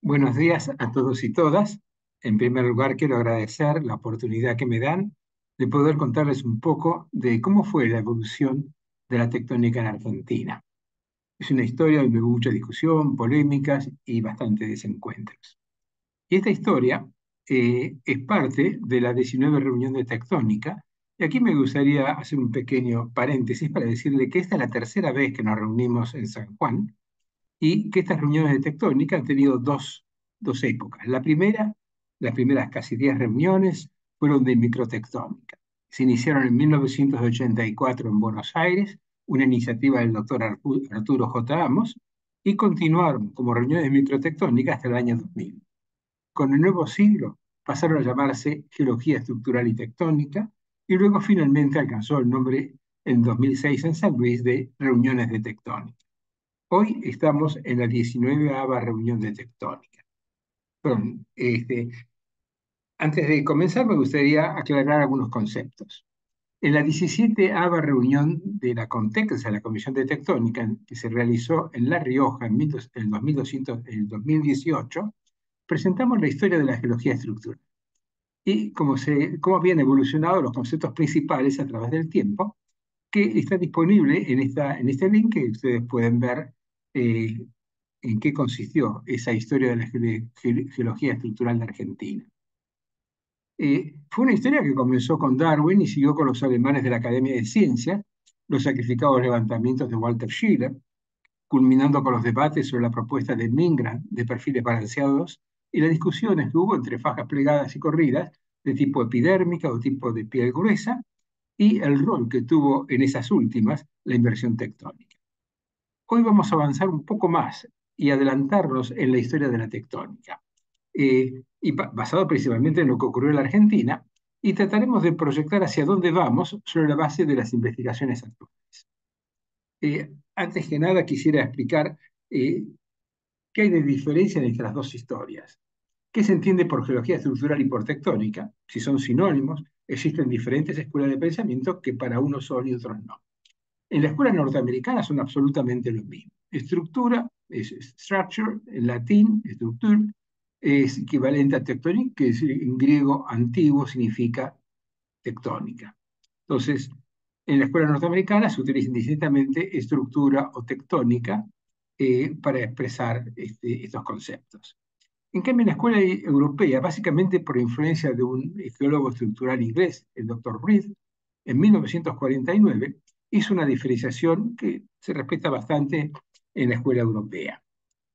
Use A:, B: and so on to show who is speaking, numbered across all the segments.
A: Buenos días a todos y todas. En primer lugar, quiero agradecer la oportunidad que me dan de poder contarles un poco de cómo fue la evolución de la tectónica en Argentina. Es una historia donde hubo mucha discusión, polémicas y bastantes desencuentros. Y esta historia es parte de la 19 reunión de tectónica. Y aquí me gustaría hacer un pequeño paréntesis para decirle que esta es la tercera vez que nos reunimos en San Juan y que estas reuniones de tectónica han tenido dos épocas. Las primeras casi 10 reuniones fueron de microtectónica. Se iniciaron en 1984 en Buenos Aires, una iniciativa del doctor Arturo J. Amos, y continuaron como reuniones de microtectónica hasta el año 2000. Con el nuevo siglo pasaron a llamarse Geología Estructural y Tectónica, y luego finalmente alcanzó el nombre en 2006 en San Luis de Reuniones de Tectónica. Hoy estamos en la 19ª reunión de tectónica. Perdón, antes de comenzar me gustaría aclarar algunos conceptos. En la 17ª reunión de la CONTEC, la Comisión de Tectónica, que se realizó en La Rioja en el 2018, presentamos la historia de la geología estructural y cómo habían evolucionado los conceptos principales a través del tiempo, que está disponible en este link que ustedes pueden ver eh, en qué consistió esa historia de la geología estructural de Argentina. Fue una historia que comenzó con Darwin y siguió con los alemanes de la Academia de Ciencias, los sacrificados levantamientos de Walter Schiller, culminando con los debates sobre la propuesta de Milgram de perfiles balanceados y las discusiones que hubo entre fajas plegadas y corridas de tipo epidérmica o tipo de piel gruesa, y el rol que tuvo en esas últimas la inversión tectónica. Hoy vamos a avanzar un poco más y adelantarnos en la historia de la tectónica, basado principalmente en lo que ocurrió en la Argentina, y trataremos de proyectar hacia dónde vamos sobre la base de las investigaciones actuales. Antes que nada, quisiera explicar qué hay de diferencia entre las dos historias. ¿Qué se entiende por geología estructural y por tectónica? Si son sinónimos, existen diferentes escuelas de pensamiento que para unos son y otros no. En la escuela norteamericana son absolutamente lo mismo. Estructura es structure, en latín, structure, es equivalente a tectónica, que en griego antiguo significa tectónica. Entonces, en la escuela norteamericana se utiliza indistintamente estructura o tectónica para expresar estos conceptos. En cambio, en la escuela europea, básicamente por influencia de un geólogo estructural inglés, el doctor Reed, en 1949, hizo una diferenciación que se respeta bastante en la escuela europea.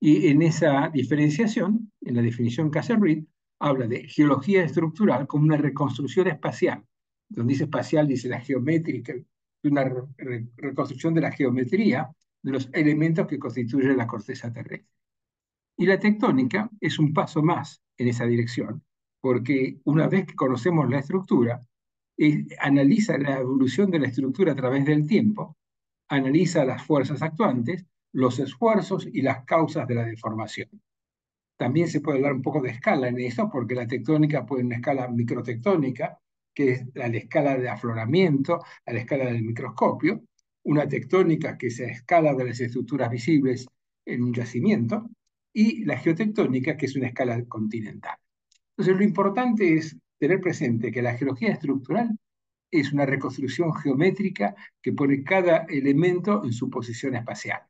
A: Y en esa diferenciación, en la definición que hace Reed, habla de geología estructural como una reconstrucción espacial. Donde dice espacial, dice la geométrica, una reconstrucción de la geometría de los elementos que constituyen la corteza terrestre. Y la tectónica es un paso más en esa dirección, porque una vez que conocemos la estructura, analiza la evolución de la estructura a través del tiempo, analiza las fuerzas actuantes, los esfuerzos y las causas de la deformación. También se puede hablar un poco de escala en eso, porque la tectónica puede ser una escala microtectónica, que es la escala de afloramiento, a la escala del microscopio, una tectónica que es la escala de las estructuras visibles en un yacimiento, y la geotectónica, que es una escala continental. Entonces, lo importante es tener presente que la geología estructural es una reconstrucción geométrica que pone cada elemento en su posición espacial.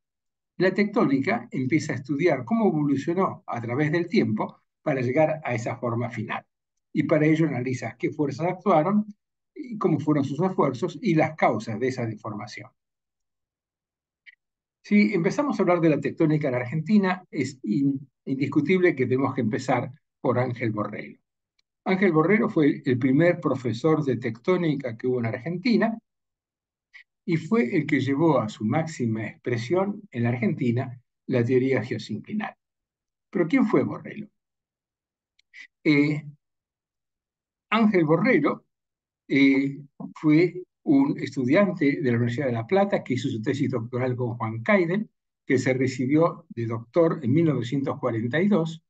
A: La tectónica empieza a estudiar cómo evolucionó a través del tiempo para llegar a esa forma final. Y para ello analiza qué fuerzas actuaron, y cómo fueron sus esfuerzos y las causas de esa deformación. Si empezamos a hablar de la tectónica en Argentina, es indiscutible que tenemos que empezar por Ángel Borrello. Ángel Borrello fue el primer profesor de tectónica que hubo en Argentina y fue el que llevó a su máxima expresión en la Argentina la teoría geosinclinal. ¿Pero quién fue Borrello? Eh, Ángel Borrello fue un estudiante de la Universidad de La Plata que hizo su tesis doctoral con Juan Caidel, que se recibió de doctor en 1942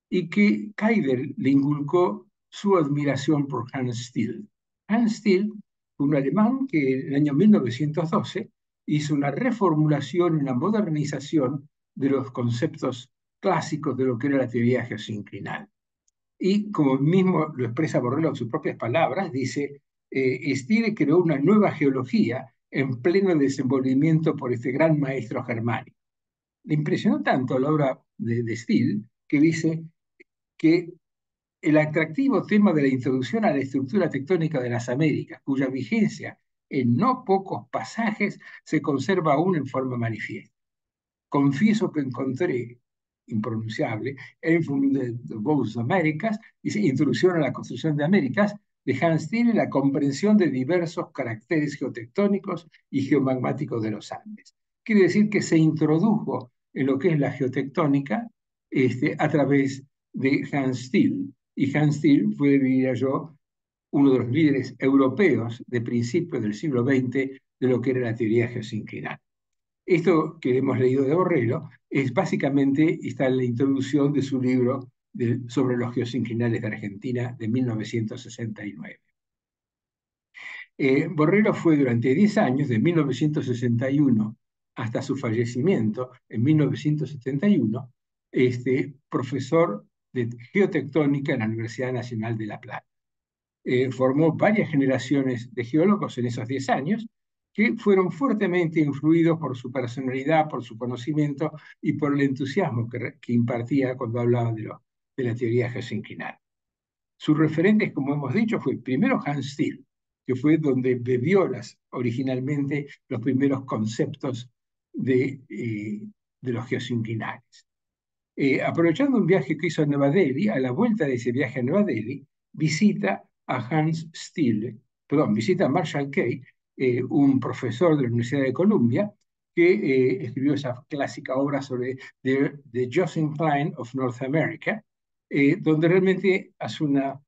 A: y que Caidel le inculcó su admiración por Hans Stiel. Hans Stiel fue un alemán que en el año 1912 hizo una reformulación, una modernización de los conceptos clásicos de lo que era la teoría geosinclinal. Y como mismo lo expresa Borrello en sus propias palabras, dice, Steele creó una nueva geología en pleno desenvolvimiento por este gran maestro germánico. Le impresionó tanto la obra de Steele que dice que el atractivo tema de la introducción a la estructura tectónica de las Américas, cuya vigencia en no pocos pasajes se conserva aún en forma manifiesta. Confieso que encontré impronunciable Inform de Both Americas, dice Introducción a la construcción de Américas, de Hans Steele, la comprensión de diversos caracteres geotectónicos y geomagmáticos de los Andes. Quiere decir que se introdujo en lo que es la geotectónica a través de Hans Steele. Y Hans Steele fue, diría yo, uno de los líderes europeos de principios del siglo XX de lo que era la teoría geosinclinal. Esto que hemos leído de Borrello es básicamente, está en la introducción de su libro sobre los geosinclinales de Argentina de 1969. Borrello fue durante 10 años, de 1961 hasta su fallecimiento en 1971, profesor de geotectónica en la Universidad Nacional de La Plata. Formó varias generaciones de geólogos en esos 10 años que fueron fuertemente influidos por su personalidad, por su conocimiento y por el entusiasmo que impartía cuando hablaba de la teoría geosinclinal. Sus referentes, como hemos dicho, fue primero Hans Steele, que fue donde bebió originalmente los primeros conceptos de los geosinclinales. Aprovechando un viaje que hizo a Nueva Delhi, a la vuelta de ese viaje a Nueva Delhi, visita a Hans Steele, visita a Marshall Kay, un profesor de la Universidad de Columbia, que escribió esa clásica obra sobre The Geosincline of North America, donde realmente hace una,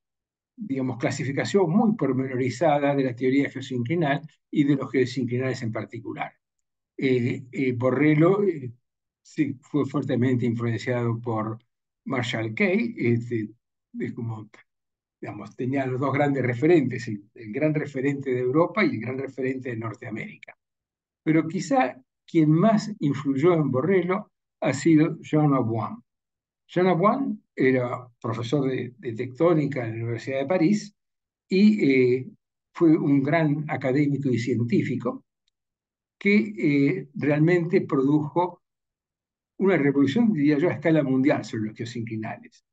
A: digamos, clasificación muy pormenorizada de la teoría geosinclinal y de los geosinclinales en particular. Borrello sí, fue fuertemente influenciado por Marshall Kay, es como, digamos, tenía los dos grandes referentes, el gran referente de Europa y el gran referente de Norteamérica. Pero quizá quien más influyó en Borrello ha sido Jean Aubouin. Jean Aubouin era profesor de tectónica en la Universidad de París y fue un gran académico y científico que realmente produjo una revolución, diría yo, a escala mundial sobre los geosinclinales.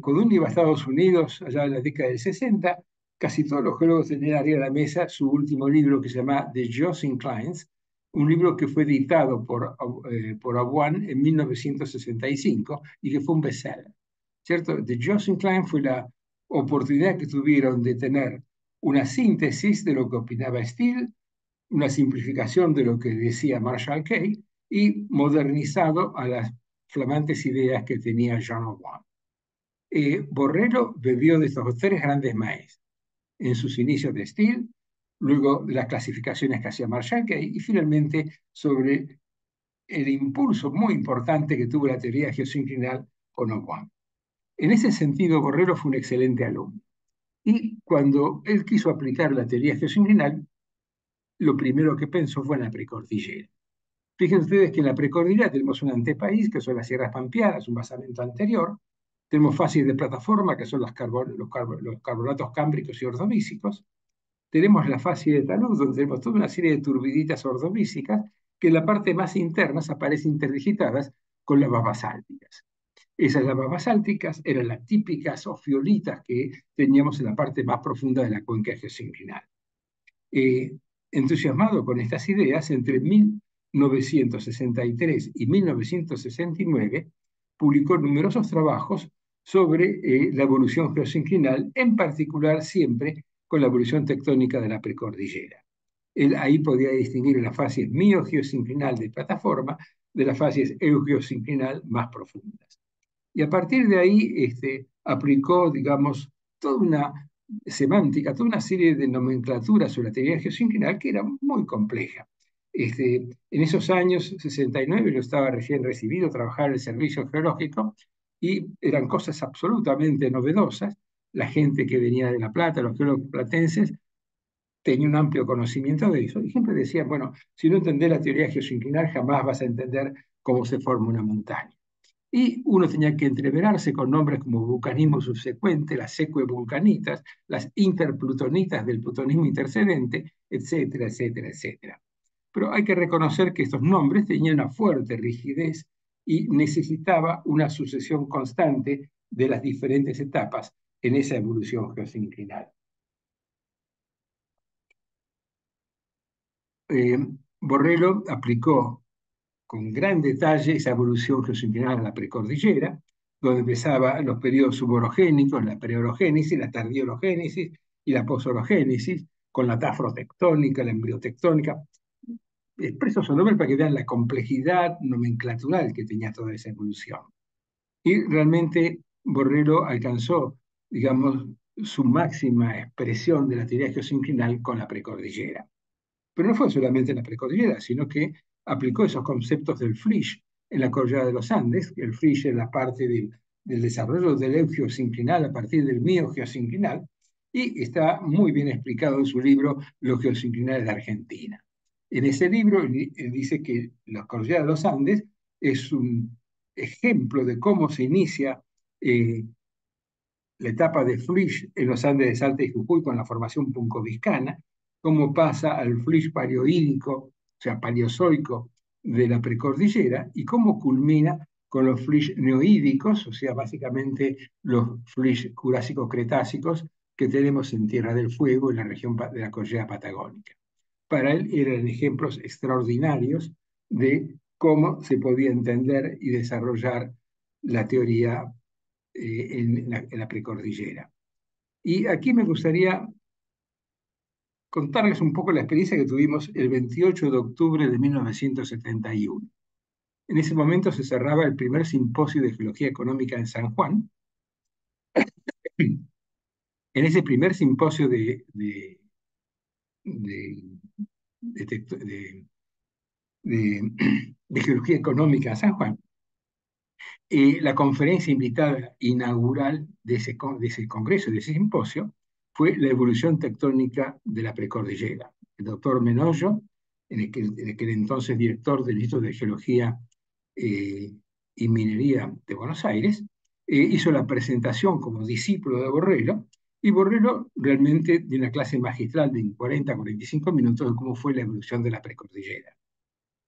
A: Cuando uno iba a Estados Unidos, allá en la década del 60, casi todos los geólogos tenían arriba de la mesa su último libro que se llama The Geosinclines, un libro que fue editado por Aubouin en 1965 y que fue un bestseller. ¿Cierto? The Geosincline fue la oportunidad que tuvieron de tener una síntesis de lo que opinaba Steele, una simplificación de lo que decía Marshall Kay y modernizado a las flamantes ideas que tenía Jean Aubouin. Borrello bebió de estos tres grandes maestros en sus inicios de Steele, luego de las clasificaciones que hacía Marshall Kay y finalmente sobre el impulso muy importante que tuvo la teoría geosinclinal con Aubouin. En ese sentido, Borrello fue un excelente alumno. Y cuando él quiso aplicar la teoría geosinclinal, lo primero que pensó fue en la precordillera. Fíjense ustedes que en la precordillera tenemos un antepaís, que son las sierras pampeanas, un basamento anterior. Tenemos fases de plataforma, que son los carbonatos cámbricos y ordovícicos. Tenemos la fase de talud, donde tenemos toda una serie de turbiditas ordovícicas, que en la parte más interna aparecen interdigitadas con lavas basálticas. Esas lavas basálticas eran las típicas ofiolitas que teníamos en la parte más profunda de la cuenca geosinclinal. Entusiasmado con estas ideas, entre 1963 y 1969 publicó numerosos trabajos sobre la evolución geosinclinal, en particular siempre con la evolución tectónica de la precordillera. Él ahí podía distinguir las fases miogeosinclinal de plataforma de las fases eugeosinclinal más profundas. Y a partir de ahí aplicó, digamos, toda una semántica, toda una serie de nomenclaturas sobre la teoría geosinclinal que era muy compleja. En esos años 69 yo estaba recién recibido a trabajar en el servicio geológico y eran cosas absolutamente novedosas. La gente que venía de La Plata, los geólogos platenses, tenía un amplio conocimiento de eso y siempre decían, bueno, si no entendés la teoría geosinclinal jamás vas a entender cómo se forma una montaña. Y uno tenía que entreverarse con nombres como vulcanismo subsecuente, las secuevulcanitas, las interplutonitas del plutonismo intercedente, etcétera, etcétera, etcétera. Pero hay que reconocer que estos nombres tenían una fuerte rigidez y necesitaba una sucesión constante de las diferentes etapas en esa evolución geosinclinal. Eh, Borrello aplicó con gran detalle esa evolución geosinclinal a la precordillera, donde empezaban los periodos suborogénicos, la preorogénesis, la tardiorogénesis y la posorogénesis, con la tafrotectónica, la embriotectónica. Expreso su nombre para que vean la complejidad nomenclatural que tenía toda esa evolución. Y realmente Borrello alcanzó, digamos, su máxima expresión de la teoría geosinclinal con la precordillera. Pero no fue solamente en la precordillera, sino que aplicó esos conceptos del Frisch en la cordillera de los Andes. El Frisch es la parte del desarrollo del eugeosinclinal a partir del miogeosinclinal, y está muy bien explicado en su libro Los geosinclinales de Argentina. En ese libro él dice que la cordillera de los Andes es un ejemplo de cómo se inicia la etapa de Frisch en los Andes de Salta y Jujuy con la formación puncoviscana, cómo pasa al Frisch paleoídico, o sea, paleozoico de la precordillera, y cómo culmina con los Frisch neoídicos, o sea, básicamente los Frisch jurásicos-cretácicos que tenemos en Tierra del Fuego, en la región de la cordillera patagónica. Para él eran ejemplos extraordinarios de cómo se podía entender y desarrollar la teoría en la precordillera. Y aquí me gustaría contarles un poco la experiencia que tuvimos el 28 de octubre de 1971. En ese momento se cerraba el primer simposio de geología económica en San Juan. En ese primer simposio de, de, de geología económica en San Juan, la conferencia invitada inaugural de ese congreso, de ese simposio, fue la evolución tectónica de la precordillera. El doctor Menollo, en aquel entonces director del Instituto de Geología eh, y Minería de Buenos Aires, hizo la presentación como discípulo de Borrello, y Borrello realmente dio una clase magistral de 40-45 minutos de cómo fue la evolución de la precordillera.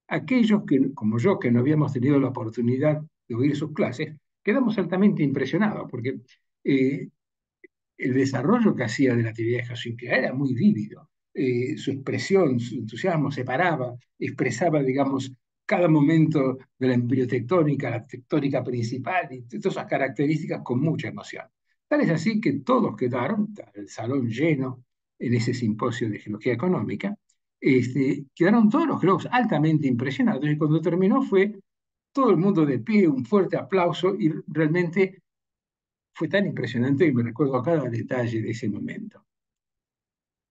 A: Aquellos que, como yo, que no habíamos tenido la oportunidad de oír sus clases, quedamos altamente impresionados, porque eh, el desarrollo que hacía de la teoría geosinclinal era muy vívido. Su expresión, su entusiasmo separaba, expresaba, digamos, cada momento de la embriotectónica, la tectónica principal, y todas esas características con mucha emoción. Tal es así que todos quedaron, el salón lleno en ese simposio de geología económica, quedaron todos los geólogos altamente impresionados, y cuando terminó fue todo el mundo de pie, un fuerte aplauso, y realmente fue tan impresionante que me recuerdo cada detalle de ese momento.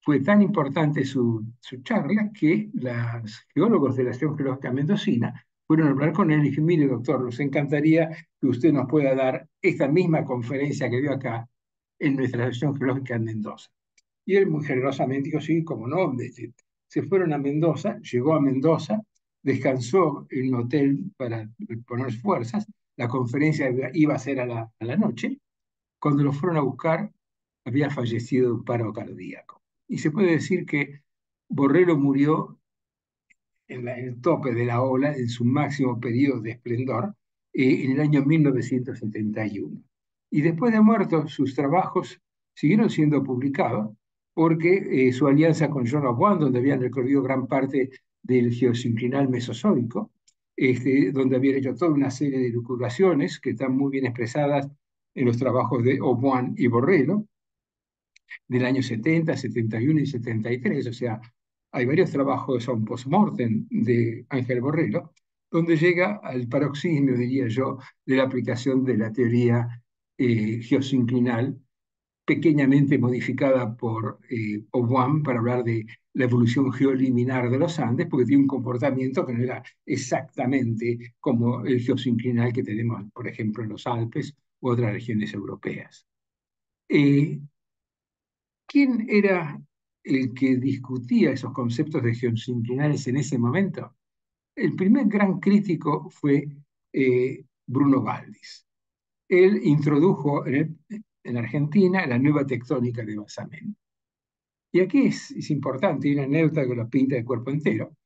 A: Fue tan importante su charla que los geólogos de la Estación Geológica Mendocina fueron a hablar con él y dije, mire doctor, nos encantaría que usted nos pueda dar esta misma conferencia que dio acá en nuestra Estación Geológica en Mendoza. Y él muy generosamente dijo, sí, como no, se fueron a Mendoza, llegó a Mendoza, descansó en un hotel para poner fuerzas, la conferencia iba a ser a la noche. Cuando lo fueron a buscar, había fallecido de un paro cardíaco. Y se puede decir que Borrello murió en el tope de la ola, en su máximo periodo de esplendor, en el año 1971. Y después de muerto, sus trabajos siguieron siendo publicados porque su alianza con John Owen, donde habían recorrido gran parte del geosinclinal mesozoico, donde habían hecho toda una serie de lucubraciones que están muy bien expresadas en los trabajos de Owen y Borrello, del año 70, 71 y 73, o sea, hay varios trabajos son post-mortem de Ángel Borrello, donde llega al paroxismo, diría yo, de la aplicación de la teoría geosinclinal, pequeñamente modificada por Owen para hablar de la evolución geoliminar de los Andes, porque tiene un comportamiento que no era exactamente como el geosinclinal que tenemos, por ejemplo, en los Alpes u otras regiones europeas. Eh, ¿Quién era el que discutía esos conceptos de geosinclinales en ese momento? El primer gran crítico fue Bruno Valdis. Él introdujo en Argentina la nueva tectónica de basamento. Y aquí es importante, hay una anécdota que lo pinta de cuerpo entero.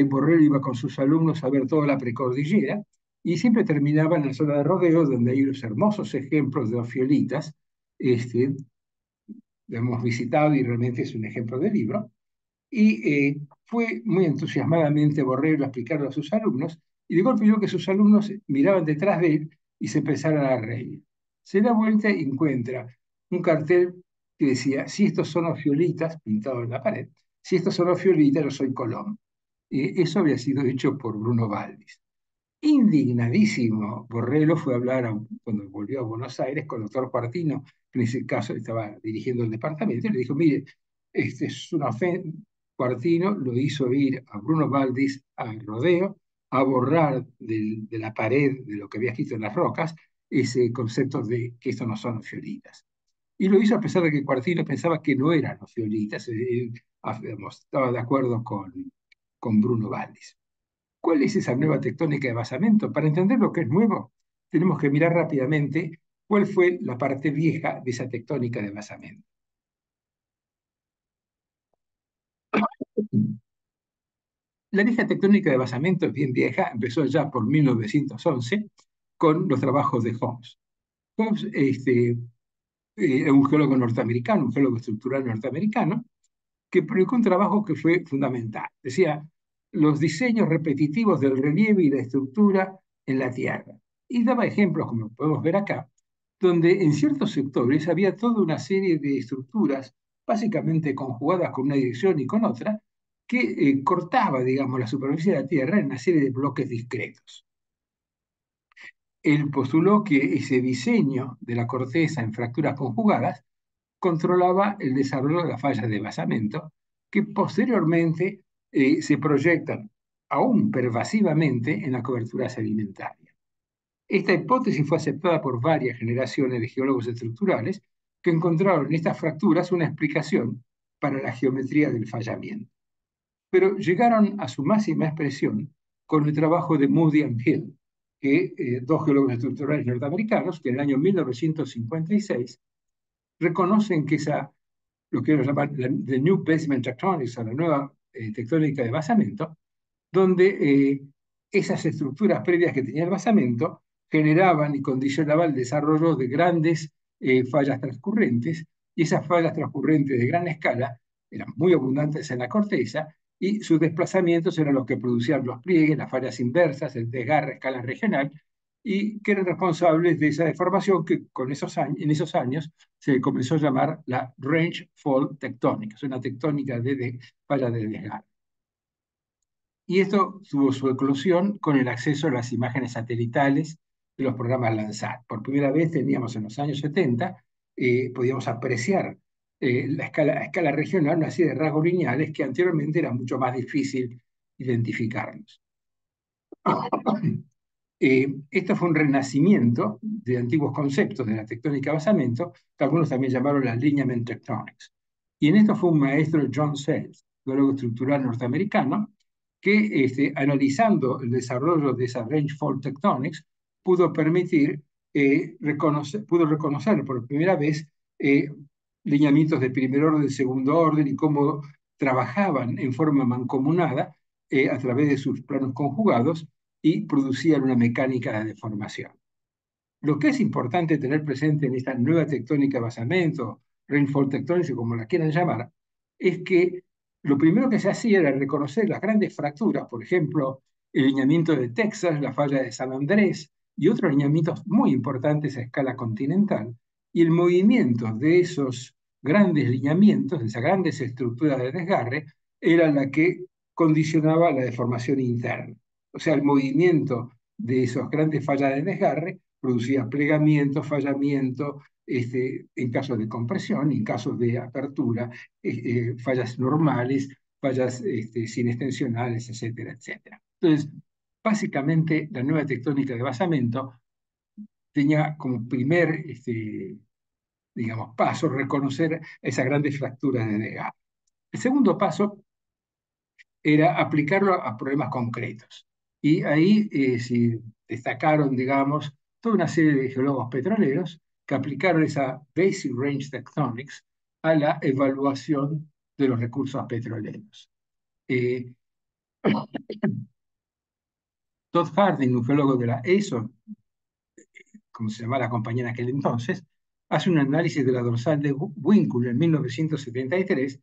A: Borrell iba con sus alumnos a ver toda la precordillera y siempre terminaba en la zona de rodeo, donde hay unos hermosos ejemplos de ofiolitas. Este, lo hemos visitado y realmente es un ejemplo de libro. Y fue muy entusiasmadamente Borrell a explicarlo a sus alumnos, y de golpe vio que sus alumnos miraban detrás de él y se empezaron a reír. Se da vuelta y encuentra un cartel que decía: si estos son ofiolitas, pintado en la pared, si estos son ofiolitas, yo soy Colón. Eso había sido hecho por Bruno Valdis. Indignadísimo, Borrello fue a hablar, cuando volvió a Buenos Aires, con el doctor Partino, que en ese caso estaba dirigiendo el departamento, y le dijo: mire, este es una ofensa. Partino lo hizo ir a Bruno Valdis al rodeo a borrar de la pared de lo que había escrito en las rocas ese concepto de que estos no son los fiolitas. Y lo hizo a pesar de que Partino pensaba que no eran los fiolitas. Él, estaba de acuerdo con Bruno Valdis. ¿Cuál es esa nueva tectónica de basamento? Para entender lo que es nuevo, tenemos que mirar rápidamente cuál fue la parte vieja de esa tectónica de basamento. La vieja tectónica de basamento es bien vieja, empezó ya por 1911 con los trabajos de Holmes. Holmes era un geólogo norteamericano, un geólogo estructural norteamericano, que publicó un trabajo que fue fundamental. Decía: los diseños repetitivos del relieve y la estructura en la Tierra. Y daba ejemplos, como podemos ver acá, donde en ciertos sectores había toda una serie de estructuras, básicamente conjugadas con una dirección y con otra, que cortaba, digamos, la superficie de la Tierra en una serie de bloques discretos. Él postuló que ese diseño de la corteza en fracturas conjugadas controlaba el desarrollo de las fallas de basamento, que posteriormente se proyectan aún pervasivamente en la cobertura sedimentaria. Esta hipótesis fue aceptada por varias generaciones de geólogos estructurales que encontraron en estas fracturas una explicación para la geometría del fallamiento. Pero llegaron a su máxima expresión con el trabajo de Moody and Hill, que dos geólogos estructurales norteamericanos, que en el año 1956 reconocen que lo que ellos llaman the New Basement Tectonics, o la nueva tectónica de basamento, donde esas estructuras previas que tenía el basamento generaban y condicionaban el desarrollo de grandes fallas transcurrentes, y esas fallas transcurrentes de gran escala eran muy abundantes en la corteza, y sus desplazamientos eran los que producían los pliegues, las fallas inversas, el desgarre a escala regional, y que eran responsables de esa deformación que en esos años se comenzó a llamar la Range Fault Tectonic, es una tectónica de falla de desgarre. Y esto tuvo su eclosión con el acceso a las imágenes satelitales de los programas Landsat. Por primera vez teníamos en los años 70, podíamos apreciar a escala regional una serie de rasgos lineales que anteriormente era mucho más difícil identificarlos. Esto fue un renacimiento de antiguos conceptos de la tectónica de basamento, que algunos también llamaron la lineament tectonics. Y en esto fue un maestro, John Sells, geólogo estructural norteamericano, que analizando el desarrollo de esa range fault tectonics, pudo reconocer por primera vez lineamientos de primer orden, segundo orden, y cómo trabajaban en forma mancomunada a través de sus planos conjugados y producían una mecánica de deformación. Lo que es importante tener presente en esta nueva tectónica de basamento, rainfall tectonics, como la quieran llamar, es que lo primero que se hacía era reconocer las grandes fracturas, por ejemplo, el lineamiento de Texas, la falla de San Andrés y otros lineamientos muy importantes a escala continental, y el movimiento de esos grandes lineamientos, de esas grandes estructuras de desgarre, era la que condicionaba la deformación interna. O sea, el movimiento de esos grandes fallas de desgarre producía plegamiento, fallamiento, en casos de compresión, en casos de apertura, fallas normales, fallas sin extensionales, etcétera, etcétera. Entonces, básicamente, la nueva tectónica de basamento tenía como primer, digamos, paso reconocer esas grandes fracturas de desgarre. El segundo paso era aplicarlo a problemas concretos. Y ahí, si destacaron, digamos, toda una serie de geólogos petroleros que aplicaron esa Basic Range Tectonics a la evaluación de los recursos petroleros. Eh, Todd Harding, un geólogo de la ESO, como se llamaba la compañía en aquel entonces, hace un análisis de la dorsal de Winkle en 1973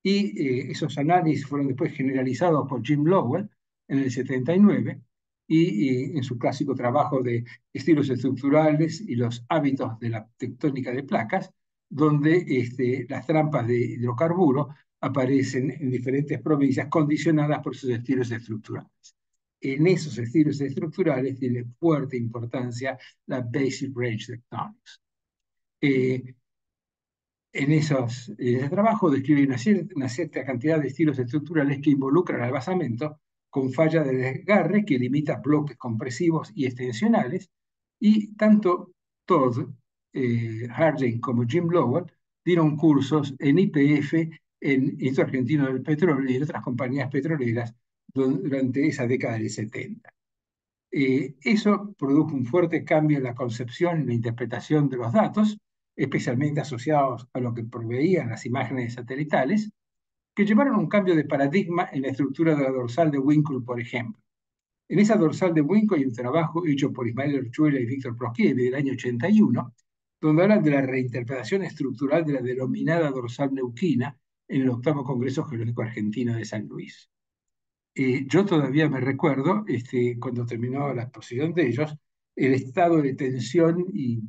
A: y esos análisis fueron después generalizados por Jim Lowell en el 79 y en su clásico trabajo de estilos estructurales y los hábitos de la tectónica de placas, donde las trampas de hidrocarburo aparecen en diferentes provincias condicionadas por sus estilos estructurales. En esos estilos estructurales tiene fuerte importancia la Basic Range Tectonics. Eh, en ese trabajo describe una cierta cantidad de estilos estructurales que involucran al basamento con falla de desgarre que limita bloques compresivos y extensionales, y tanto Todd Harding como Jim Lowell dieron cursos en YPF, en Instituto Argentino del Petróleo y en otras compañías petroleras durante esa década del 70. Eso produjo un fuerte cambio en la concepción y la interpretación de los datos, especialmente asociados a lo que proveían las imágenes satelitales, que llevaron a un cambio de paradigma en la estructura de la dorsal de Winkle, por ejemplo. En esa dorsal de Winkle hay un trabajo hecho por Ismael Orchuela y Víctor Proskievi del año 81, donde hablan de la reinterpretación estructural de la denominada dorsal neuquina en el octavo Congreso Geológico Argentino de San Luis. Yo todavía me recuerdo, cuando terminó la exposición de ellos, el estado de tensión y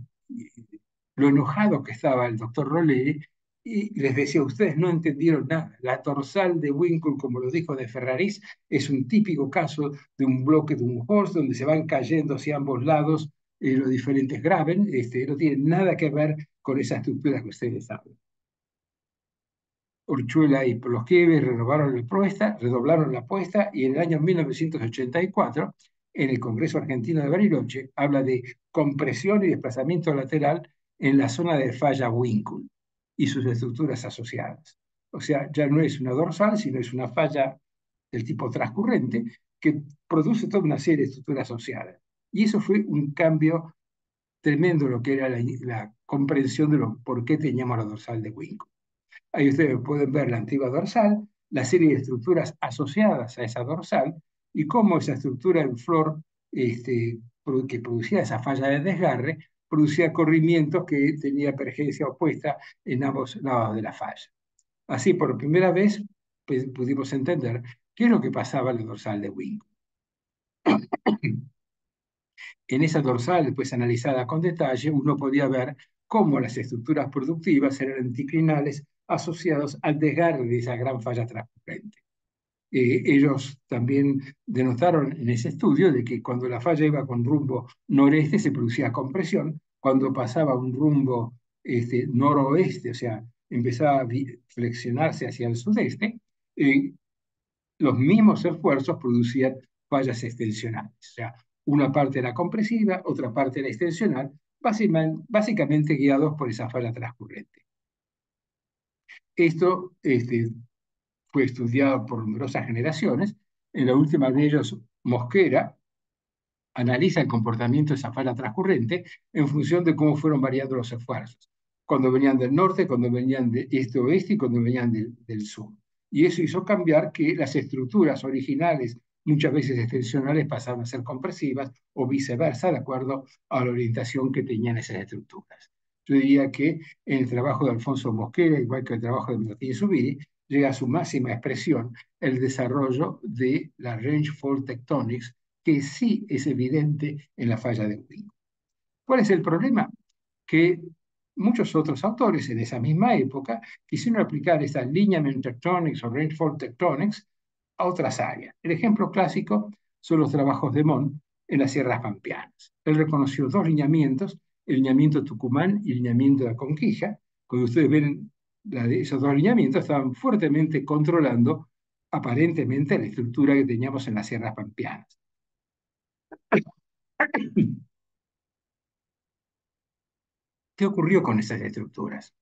A: lo enojado que estaba el doctor Rolleri, y les decía, ustedes no entendieron nada. La dorsal de Winkle, como lo dijo de Ferraris, es un típico caso de un bloque de un horst donde se van cayendo hacia ambos lados los diferentes graben, no tiene nada que ver con esa estructura que ustedes hablan. Orchuela y Ploskievi redoblaron la apuesta y en el año 1984, en el Congreso Argentino de Bariloche, habla de compresión y desplazamiento lateral en la zona de falla Winkle y sus estructuras asociadas. O sea, ya no es una dorsal, sino es una falla del tipo transcurrente que produce toda una serie de estructuras asociadas. Y eso fue un cambio tremendo en lo que era la comprensión de por qué teníamos la dorsal de Winkle. Ahí ustedes pueden ver la antigua dorsal, la serie de estructuras asociadas a esa dorsal y cómo esa estructura en flor que producía esa falla de desgarre, producía corrimientos que tenía pergencia opuesta en ambos lados de la falla. Así, por primera vez, pues, pudimos entender qué es lo que pasaba en la dorsal de Winkle. En esa dorsal, después analizada con detalle, uno podía ver cómo las estructuras productivas eran anticlinales asociados al desgarre de esa gran falla transcurrente. Ellos también denotaron en ese estudio de que cuando la falla iba con rumbo noreste se producía compresión, cuando pasaba un rumbo noroeste, o sea, empezaba a flexionarse hacia el sudeste, los mismos esfuerzos producían fallas extensionales. O sea, una parte era compresiva, otra parte era extensional, básicamente guiados por esa falla transcurrente. Esto fue estudiado por numerosas generaciones. En la última de ellos, Mosquera analiza el comportamiento de esa falla transcurrente en función de cómo fueron variando los esfuerzos. Cuando venían del norte, cuando venían de este-oeste y cuando venían del sur. Y eso hizo cambiar que las estructuras originales, muchas veces extensionales, pasaban a ser compresivas o viceversa, de acuerdo a la orientación que tenían esas estructuras. Yo diría que en el trabajo de Alfonso Mosquera, igual que el trabajo de Martín Zubiri, llega a su máxima expresión el desarrollo de la Range Fault Tectonics, que sí es evidente en la falla de Winkle. ¿Cuál es el problema? Que muchos otros autores en esa misma época quisieron aplicar esta lineament tectonics o range fault tectonics a otras áreas. El ejemplo clásico son los trabajos de Mon en las sierras pampeanas. Él reconoció dos lineamientos, el lineamiento Tucumán y el lineamiento de Conquija. Cuando ustedes ven esos dos lineamientos, estaban fuertemente controlando aparentemente la estructura que teníamos en las sierras pampeanas. ¿Qué ocurrió con esas estructuras?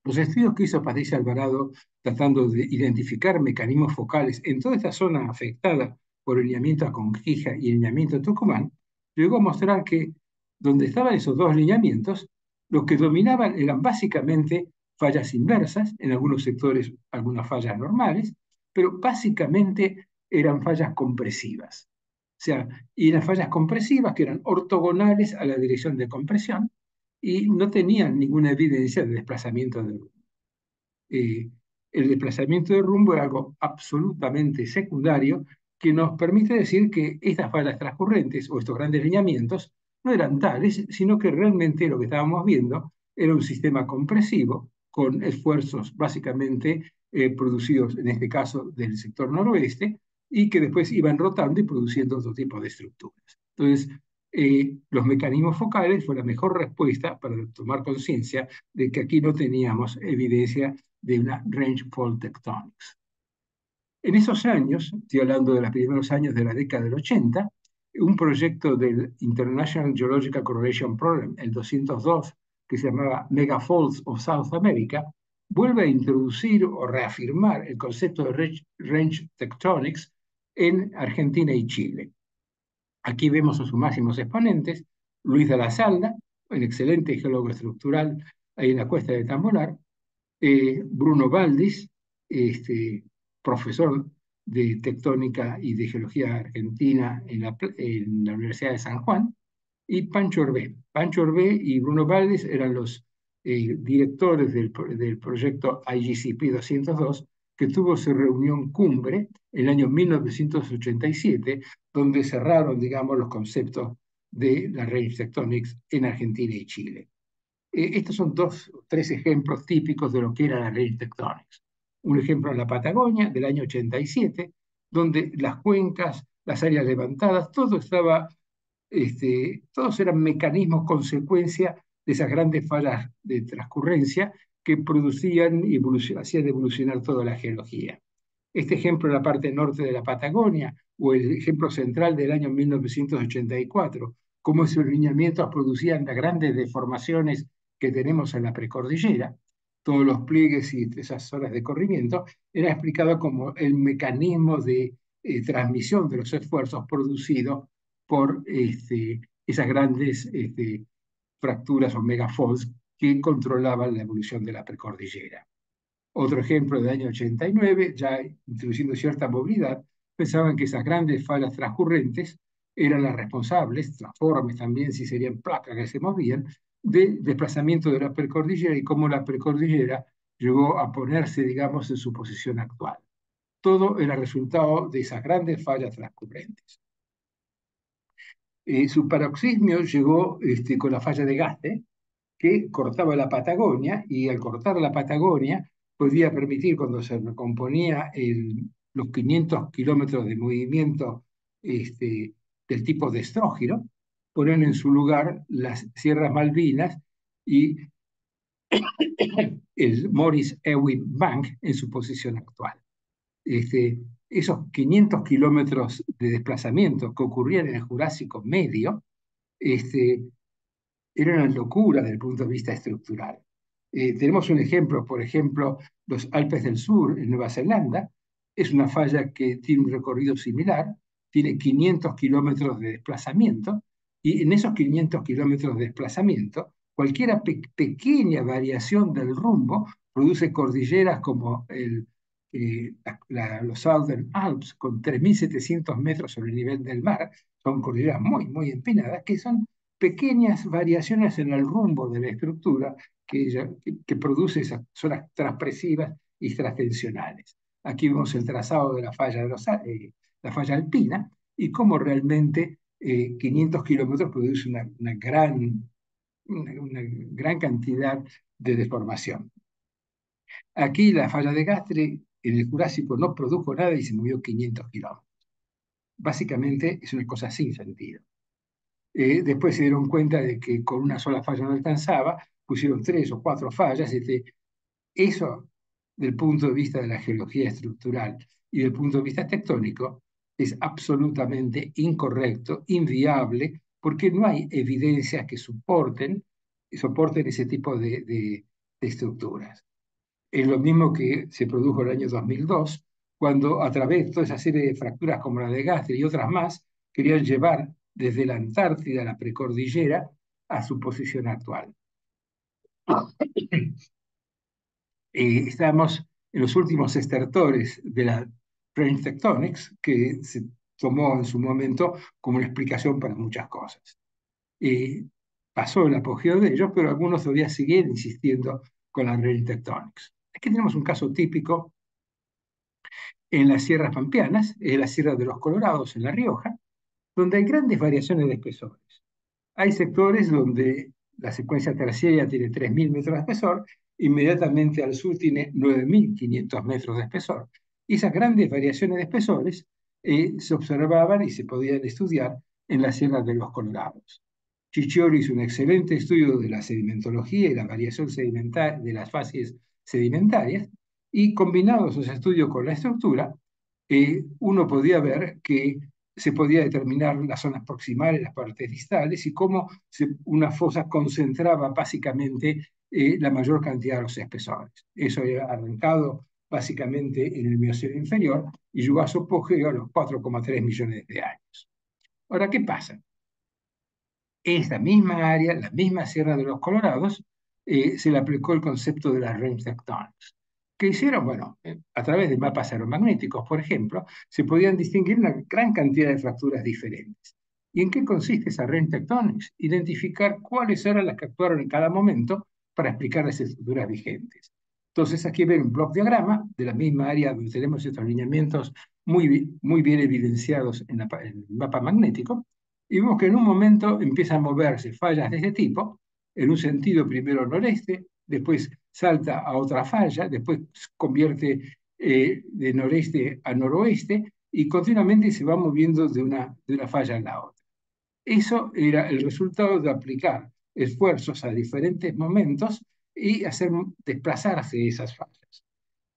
A: Los estudios que hizo Patricia Alvarado tratando de identificar mecanismos focales en toda esta zona afectada por el lineamiento Aconquija y el lineamiento Tucumán, llegó a mostrar que donde estaban esos dos lineamientos, lo que dominaban eran básicamente fallas inversas, en algunos sectores algunas fallas normales, pero básicamente eran fallas compresivas. O sea, y las fallas compresivas que eran ortogonales a la dirección de compresión y no tenían ninguna evidencia de desplazamiento de rumbo. El desplazamiento de rumbo es algo absolutamente secundario que nos permite decir que estas fallas transcurrentes o estos grandes lineamientos no eran tales, sino que realmente lo que estábamos viendo era un sistema compresivo con esfuerzos básicamente producidos, en este caso, del sector noroeste, y que después iban rotando y produciendo otro tipo de estructuras. Entonces, los mecanismos focales fue la mejor respuesta para tomar conciencia de que aquí no teníamos evidencia de una range fault tectonics. En esos años, estoy hablando de los primeros años de la década del 80, un proyecto del International Geological Correlation Program, el 202, que se llamaba Megafaults of South America, vuelve a introducir o reafirmar el concepto de range tectonics en Argentina y Chile. Aquí vemos a sus máximos exponentes, Luis de la Salda, el excelente geólogo estructural ahí en la cuesta de Tambolar, Bruno Valdis, profesor de tectónica y de geología argentina en la Universidad de San Juan, y Pancho Orbé. Pancho Orbé y Bruno Valdis eran los directores del proyecto IGCP 202, que tuvo su reunión cumbre en el año 1987, donde cerraron, digamos, los conceptos de la range tectonics en Argentina y Chile. Estos son dos o tres ejemplos típicos de lo que era la range tectonics. Un ejemplo en la Patagonia del año 87, donde las cuencas, las áreas levantadas, todo estaba, todos eran mecanismos consecuencia de esas grandes fallas de transcurrencia que producían y hacían evolucionar toda la geología. Este ejemplo en la parte norte de la Patagonia o el ejemplo central del año 1984, cómo esos lineamientos producían las grandes deformaciones que tenemos en la precordillera, todos los pliegues y esas zonas de corrimiento, era explicado como el mecanismo de transmisión de los esfuerzos producidos por esas grandes fracturas o megafaults que controlaban la evolución de la precordillera. Otro ejemplo del año 89, ya introduciendo cierta movilidad, pensaban que esas grandes fallas transcurrentes eran las responsables, transformes también, si serían placas que se movían, del desplazamiento de la precordillera y cómo la precordillera llegó a ponerse, digamos, en su posición actual. Todo era resultado de esas grandes fallas transcurrentes. Su paroxismo llegó con la falla de Gaste, que cortaba la Patagonia y al cortar la Patagonia podía permitir, cuando se recomponía los 500 kilómetros de movimiento del tipo de estrógiro, poner en su lugar las Sierras Malvinas y el Morris Ewing Bank en su posición actual. Esos 500 kilómetros de desplazamiento que ocurrían en el Jurásico Medio, era una locura desde el punto de vista estructural. Tenemos un ejemplo, por ejemplo, los Alpes del Sur en Nueva Zelanda, es una falla que tiene un recorrido similar, tiene 500 kilómetros de desplazamiento, y en esos 500 kilómetros de desplazamiento, cualquier pequeña variación del rumbo produce cordilleras como los Southern Alps, con 3.700 metros sobre el nivel del mar, son cordilleras muy, muy empinadas, que son pequeñas variaciones en el rumbo de la estructura que produce esas zonas transpresivas y transtensionales. Aquí vemos el trazado de la falla alpina y cómo realmente 500 kilómetros produce una gran cantidad de deformación. Aquí la falla de Gastre en el Jurásico no produjo nada y se movió 500 kilómetros. Básicamente es una cosa sin sentido. Después se dieron cuenta de que con una sola falla no alcanzaba, pusieron 3 o 4 fallas. Eso, del punto de vista de la geología estructural y del punto de vista tectónico, es absolutamente incorrecto, inviable, porque no hay evidencias que soporten ese tipo de estructuras. Es lo mismo que se produjo en el año 2002, cuando a través de toda esa serie de fracturas como la de Gastre y otras más, querían llevar desde la Antártida, la precordillera, a su posición actual. Estamos en los últimos estertores de la Range Tectonics, que se tomó en su momento como una explicación para muchas cosas. Pasó el apogeo de ellos, pero algunos todavía siguen insistiendo con la Range Tectonics. Aquí tenemos un caso típico en las sierras pampeanas, en la Sierra de los Colorados, en La Rioja, donde hay grandes variaciones de espesores. Hay sectores donde la secuencia terciaria tiene 3.000 metros de espesor, inmediatamente al sur tiene 9.500 metros de espesor. Y esas grandes variaciones de espesores se observaban y se podían estudiar en las sierras de los Colorados. Ciccioli hizo un excelente estudio de la sedimentología y la variación sedimentaria de las fases sedimentarias, y combinados esos estudios con la estructura, uno podía ver que se podía determinar las zonas proximales, las partes distales, y cómo una fosa concentraba básicamente la mayor cantidad de los espesores. Eso había arrancado básicamente en el Mioceno inferior y llegó a su apogeo a los 4,3 millones de años. Ahora, ¿qué pasa? Esta misma área, la misma Sierra de los Colorados, se le aplicó el concepto de las range tectonics. ¿Qué hicieron? Bueno, a través de mapas aeromagnéticos, por ejemplo, se podían distinguir una gran cantidad de fracturas diferentes. ¿Y en qué consiste esa range tectonics? Identificar cuáles eran las que actuaron en cada momento para explicar las estructuras vigentes. Entonces, aquí ven un block diagrama de la misma área donde tenemos estos lineamientos muy bien evidenciados en el mapa magnético, y vemos que en un momento empiezan a moverse fallas de este tipo, en un sentido primero noreste, después salta a otra falla, después se convierte de noreste a noroeste, y continuamente se va moviendo de una falla a la otra. Eso era el resultado de aplicar esfuerzos a diferentes momentos y hacer desplazarse esas fallas.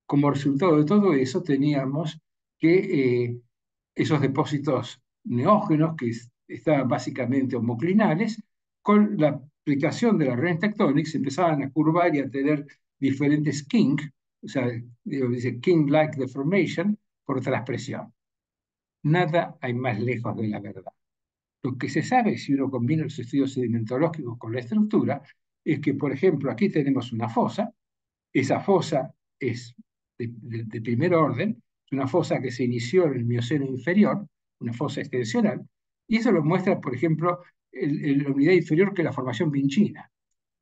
A: Como resultado de todo eso, teníamos que esos depósitos neógenos que estaban básicamente homoclinales, con la aplicación de la Range Tectonics empezaban a curvar y a tener diferentes kink, o sea, dice kink-like deformation por transpresión. Nada hay más lejos de la verdad. Lo que se sabe, si uno combina los estudios sedimentológicos con la estructura, es que, por ejemplo, aquí tenemos una fosa. Esa fosa es de primer orden, es una fosa que se inició en el Mioceno inferior, una fosa extensional, y eso lo muestra, por ejemplo, la unidad inferior, que es la formación vinchina.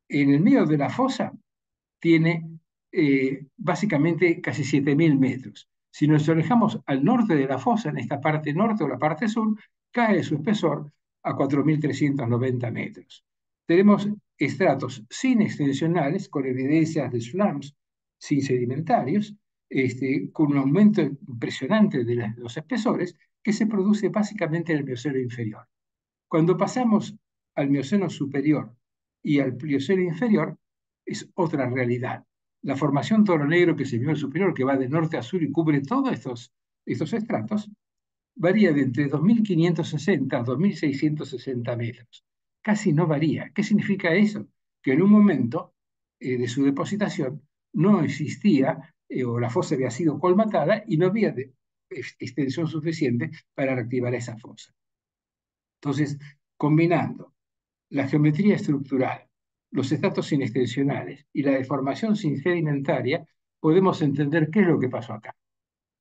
A: En el medio de la fosa tiene básicamente casi 7.000 metros. Si nos alejamos al norte de la fosa, en esta parte norte o la parte sur, cae su espesor a 4.390 metros. Tenemos estratos sin extensionales, con evidencias de slums sin sedimentarios, con un aumento impresionante de los espesores, que se produce básicamente en el Mioceno inferior. Cuando pasamos al Mioceno superior y al Plioceno inferior, es otra realidad. La formación toro negro que se vio en el superior, que va de norte a sur y cubre todos estos estratos, varía de entre 2.560 a 2.660 metros. Casi no varía. ¿Qué significa eso? Que en un momento de su depositación no existía, o la fosa había sido colmatada y no había extensión suficiente para reactivar esa fosa. Entonces, combinando la geometría estructural, los estratos sin extensionales y la deformación sin sedimentaria, podemos entender qué es lo que pasó acá.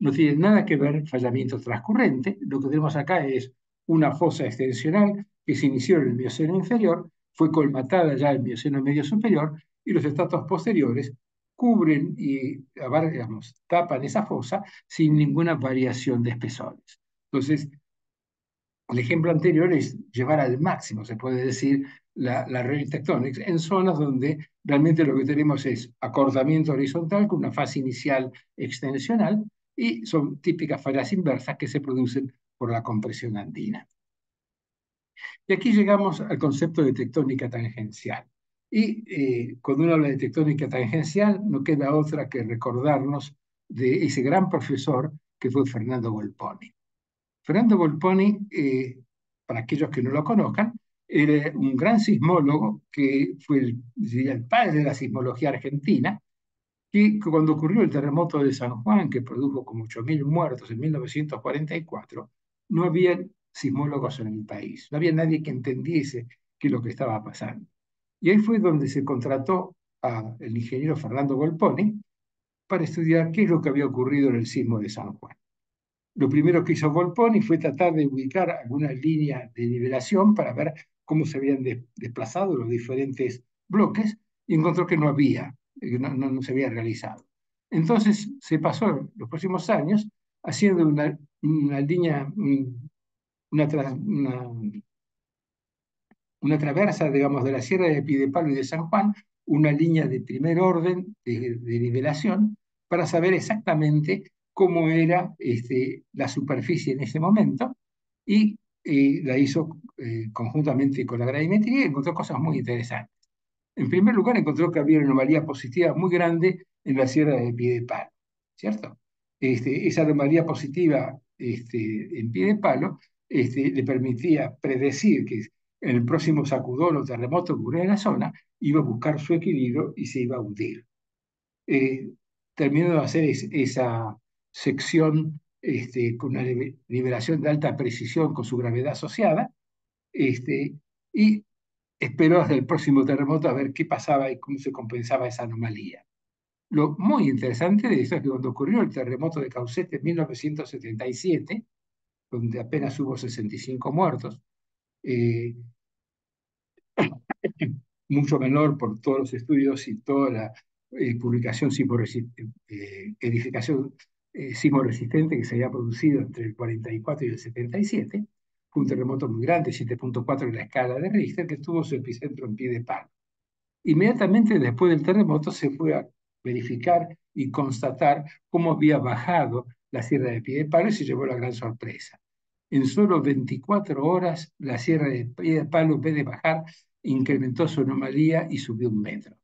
A: No tiene nada que ver fallamiento transcurrente. Lo que tenemos acá es una fosa extensional que se inició en el Mioceno inferior, fue colmatada ya en el Mioceno medio superior, y los estratos posteriores cubren y digamos, tapan esa fosa sin ninguna variación de espesores. Entonces, el ejemplo anterior es llevar al máximo, se puede decir, la Range Tectonics en zonas donde realmente lo que tenemos es acortamiento horizontal con una fase inicial extensional, y son típicas fallas inversas que se producen por la compresión andina. Y aquí llegamos al concepto de tectónica tangencial. Y cuando uno habla de tectónica tangencial, no queda otra que recordarnos de ese gran profesor que fue Fernando Volponi. Fernando Volponi, para aquellos que no lo conozcan, era un gran sismólogo que fue el padre de la sismología argentina, que cuando ocurrió el terremoto de San Juan, que produjo como 8.000 muertos en 1944, no había sismólogos en el país, no había nadie que entendiese qué es lo que estaba pasando. Y ahí fue donde se contrató al ingeniero Fernando Volponi para estudiar qué es lo que había ocurrido en el sismo de San Juan. Lo primero que hizo Volponi fue tratar de ubicar alguna línea de nivelación para ver cómo se habían desplazado los diferentes bloques y encontró que no había, no se había realizado. Entonces se pasó los próximos años haciendo una línea, una una traversa, digamos, de la Sierra de Piedepalo y de San Juan, una línea de primer orden de nivelación para saber exactamente cómo era la superficie en ese momento y la hizo conjuntamente con la gravimetría y encontró cosas muy interesantes. En primer lugar, encontró que había una anomalía positiva muy grande en la Sierra de Piedepalo, ¿cierto? Esa anomalía positiva en Piedepalo le permitía predecir que en el próximo sacudón o terremoto que ocurriera en la zona, iba a buscar su equilibrio y se iba a hundir. Eh, Terminó de hacer esa sección con una liberación de alta precisión con su gravedad asociada, y esperó hasta el próximo terremoto a ver qué pasaba y cómo se compensaba esa anomalía. Lo muy interesante de eso es que cuando ocurrió el terremoto de Caucete en 1977, donde apenas hubo 65 muertos, eh, mucho menor por todos los estudios y toda la publicación edificación sismoresistente que se había producido entre el 44 y el 77, fue un terremoto muy grande, 7.4 en la escala de Richter, que tuvo su epicentro en Piedepalo. Inmediatamente después del terremoto se fue a verificar y constatar cómo había bajado la sierra de Piedepalo y se llevó la gran sorpresa. En solo 24 horas, la sierra de Piedepalo, en vez de bajar, incrementó su anomalía y subió 1 metro.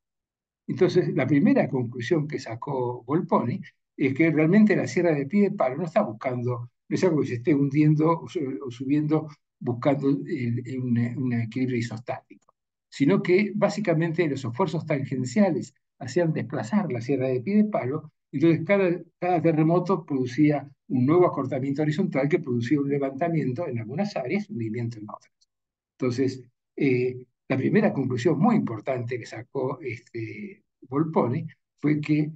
A: Entonces, la primera conclusión que sacó Volponi es que realmente la sierra de Piedepalo no está buscando, no es algo que se esté hundiendo o subiendo buscando un equilibrio isostático, sino que básicamente los esfuerzos tangenciales hacían desplazar la sierra de Piedepalo, entonces cada terremoto producía un nuevo acortamiento horizontal que producía un levantamiento en algunas áreas, un hundimiento en otras. Entonces, la primera conclusión muy importante que sacó Volponi fue que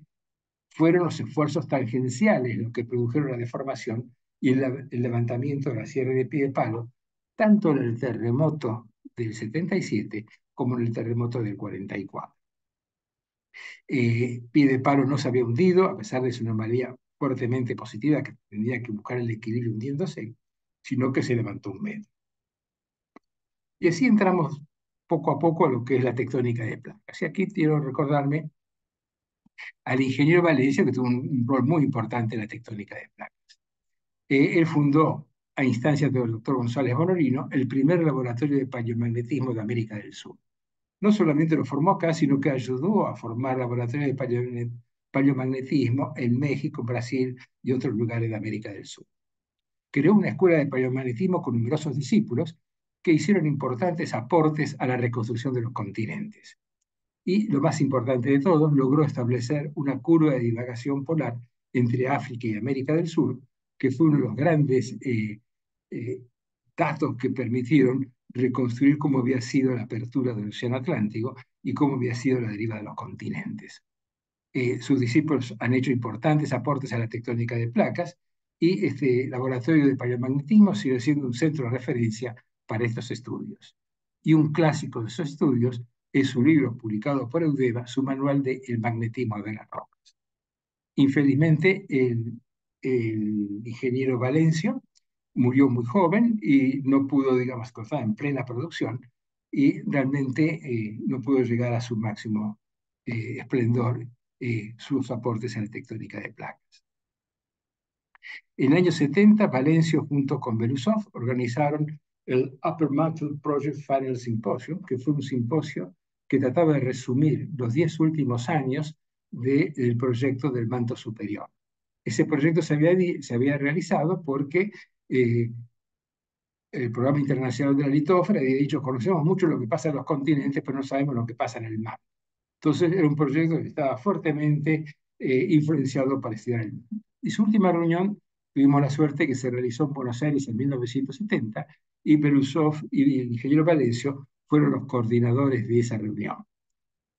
A: fueron los esfuerzos tangenciales los que produjeron la deformación y el levantamiento de la sierra de Piedepalo, tanto en el terremoto del 77 como en el terremoto del 44. Piedepalo no se había hundido, a pesar de su anomalía fuertemente positiva, que tendría que buscar el equilibrio hundiéndose, sino que se levantó 1 metro. Y así entramos poco a poco a lo que es la tectónica de placas. Y aquí quiero recordarme al ingeniero Valencia, que tuvo un rol muy importante en la tectónica de placas. Él fundó, a instancias del doctor González Bonorino, el primer laboratorio de paleomagnetismo de América del Sur. No solamente lo formó acá, sino que ayudó a formar laboratorios de paleomagnetismo en México, Brasil y otros lugares de América del Sur. Creó una escuela de paleomagnetismo con numerosos discípulos que hicieron importantes aportes a la reconstrucción de los continentes. Y lo más importante de todo, logró establecer una curva de divagación polar entre África y América del Sur, que fue uno de los grandes eh, datos que permitieron reconstruir cómo había sido la apertura del Océano Atlántico y cómo había sido la deriva de los continentes. Sus discípulos han hecho importantes aportes a la tectónica de placas y este laboratorio de paleomagnetismo sigue siendo un centro de referencia para estos estudios. Y un clásico de esos estudios es su libro publicado por Eudeva, su manual de El magnetismo de las rocas. Infelizmente, el ingeniero Valencio murió muy joven y no pudo, digamos, estar en plena producción y realmente no pudo llegar a su máximo esplendor sus aportes en la tectónica de placas. En el año 70, Valencio junto con Belousov organizaron el Upper Mantle Project Final Symposium, que fue un simposio que trataba de resumir los 10 últimos años del proyecto del manto superior. Ese proyecto se había realizado porque el Programa Internacional de la Litósfera había dicho, conocemos mucho lo que pasa en los continentes, pero no sabemos lo que pasa en el mar. Entonces era un proyecto que estaba fuertemente influenciado para estudiar el mundo. Y su última reunión tuvimos la suerte que se realizó en Buenos Aires en 1970 y Belousov y el ingeniero Valencio fueron los coordinadores de esa reunión.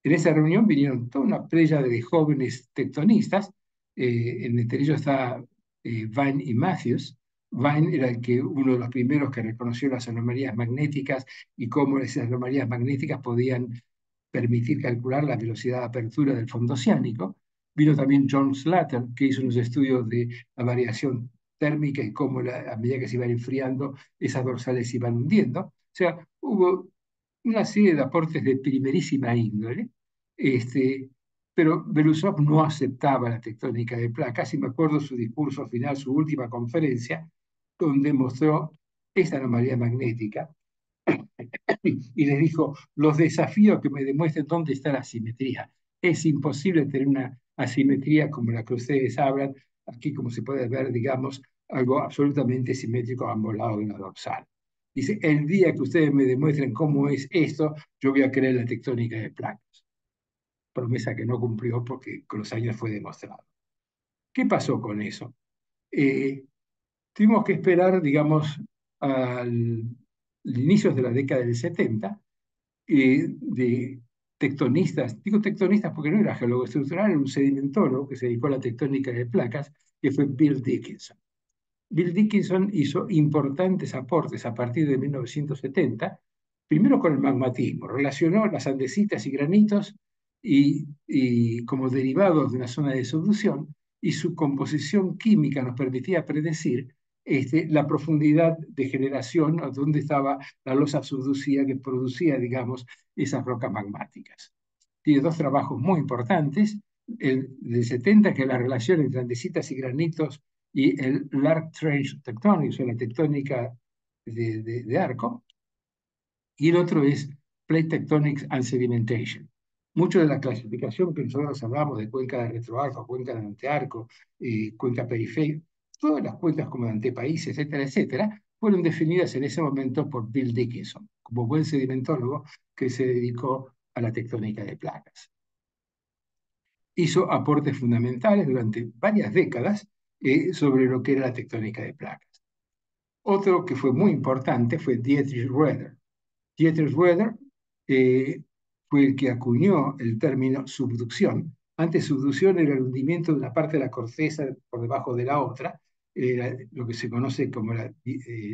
A: En esa reunión vinieron toda una playa de jóvenes tectonistas, entre ellos está Vine y Matthews. Vine era uno de los primeros que reconoció las anomalías magnéticas y cómo esas anomalías magnéticas podían permitir calcular la velocidad de apertura del fondo oceánico. Vino también John Slater, que hizo unos estudios de la variación térmica y cómo a medida que se iban enfriando, esas dorsales se iban hundiendo. O sea, hubo una serie de aportes de primerísima índole, pero Belousov no aceptaba la tectónica de placas y me acuerdo su discurso final, su última conferencia, donde mostró esta anomalía magnética y les dijo, los desafío que me demuestren dónde está la simetría. Es imposible tener una asimetría como la que ustedes hablan, aquí como se puede ver, digamos, algo absolutamente simétrico a ambos lados de una dorsal. Dice, el día que ustedes me demuestren cómo es esto, yo voy a creer la tectónica de placas. Promesa que no cumplió porque con los años fue demostrado. ¿Qué pasó con eso? Eh, Tuvimos que esperar, digamos, al inicios de la década del 70, de tectonistas, digo tectonistas porque no era geólogo estructural, era un sedimentólogo que se dedicó a la tectónica de placas, que fue Bill Dickinson. Bill Dickinson hizo importantes aportes a partir de 1970, primero con el magmatismo, relacionó las andesitas y granitos y como derivados de una zona de subducción, y su composición química nos permitía predecir la profundidad de generación, a dónde estaba la losa subducida que producía, digamos, esas rocas magmáticas. Tiene dos trabajos muy importantes, el del 70, que es la relación entre andesitas y granitos y el Large Trench Tectonics, o la tectónica de arco, y el otro es Plate Tectonics and Sedimentation. Mucho de la clasificación que nosotros hablamos de cuenca de retroarco, cuenca de antearco, cuenca periférica, todas las cuencas como de antepaís, etcétera, etcétera, fueron definidas en ese momento por Bill Dickinson, como buen sedimentólogo que se dedicó a la tectónica de placas. Hizo aportes fundamentales durante varias décadas sobre lo que era la tectónica de placas. Otro que fue muy importante fue Dietrich Roeder. Dietrich Roeder fue el que acuñó el término subducción. Antes subducción era el hundimiento de una parte de la corteza por debajo de la otra, era lo que se conoce como la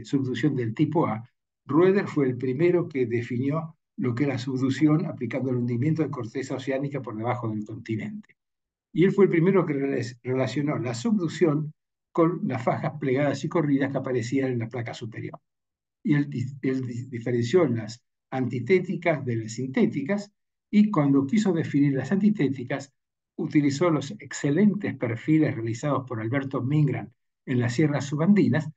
A: subducción del tipo A. Roeder fue el primero que definió lo que era subducción aplicando el hundimiento de corteza oceánica por debajo del continente. Y él fue el primero que relacionó la subducción con las fajas plegadas y corridas que aparecían en la placa superior. Y él diferenció las antitéticas de las sintéticas, y cuando quiso definir las antitéticas, utilizó los excelentes perfiles realizados por Alberto Mingran en las sierras subandinas,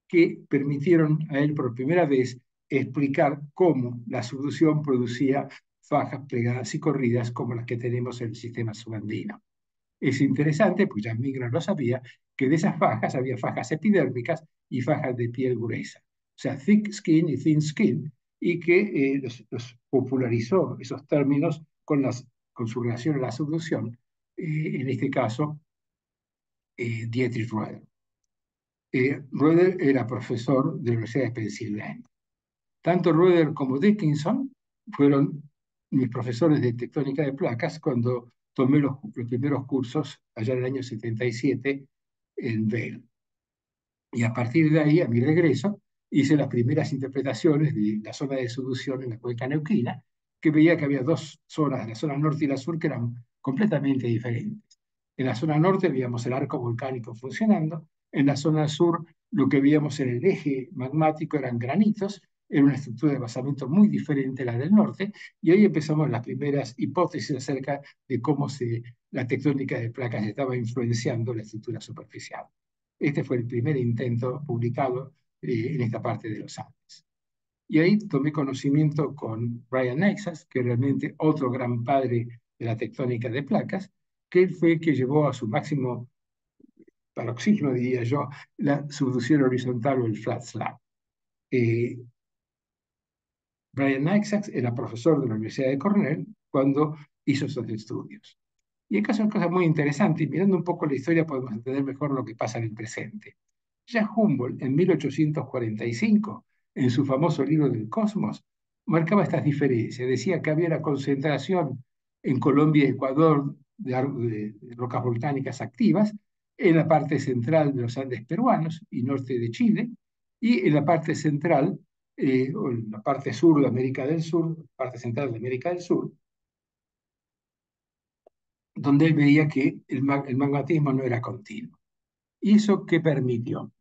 A: que permitieron a él por primera vez explicar cómo la subducción producía fajas plegadas y corridas como las que tenemos en el sistema subandino. Es interesante, pues ya Migran lo sabía, que de esas fajas había fajas epidérmicas y fajas de piel gruesa. O sea, thick skin y thin skin, y que los popularizó esos términos con su relación a la subducción, en este caso, Dietrich Roeder. Roeder era profesor de la Universidad de Pensilvania. Tanto Roeder como Dickinson fueron mis profesores de tectónica de placas cuando tomé los primeros cursos allá en el año 77 en Vail. Y a partir de ahí, a mi regreso, hice las primeras interpretaciones de la zona de subducción en la cuenca neuquina, que veía que había dos zonas, la zona norte y la sur, que eran completamente diferentes. En la zona norte veíamos el arco volcánico funcionando, en la zona sur lo que veíamos en el eje magmático eran granitos, era una estructura de basamento muy diferente a la del norte, y ahí empezamos las primeras hipótesis acerca de cómo la tectónica de placas estaba influenciando la estructura superficial. Este fue el primer intento publicado en esta parte de los Andes. Y ahí tomé conocimiento con Brian Neixas, que es realmente otro gran padre de la tectónica de placas, que él fue el que llevó a su máximo paroxismo, diría yo, la subducción horizontal o el flat slab. Brian Neixas era profesor de la Universidad de Cornell cuando hizo esos estudios. Y acá son cosas muy interesantes, y mirando un poco la historia podemos entender mejor lo que pasa en el presente. Ya Humboldt, en 1845, en su famoso libro del Cosmos, marcaba estas diferencias. Decía que había una concentración en Colombia y Ecuador de rocas volcánicas activas, en la parte central de los Andes peruanos y norte de Chile, y en la parte central, o en la parte sur de América del Sur, parte central de América del Sur, donde él veía que el magmatismo no era continuo. ¿Y eso qué permitió?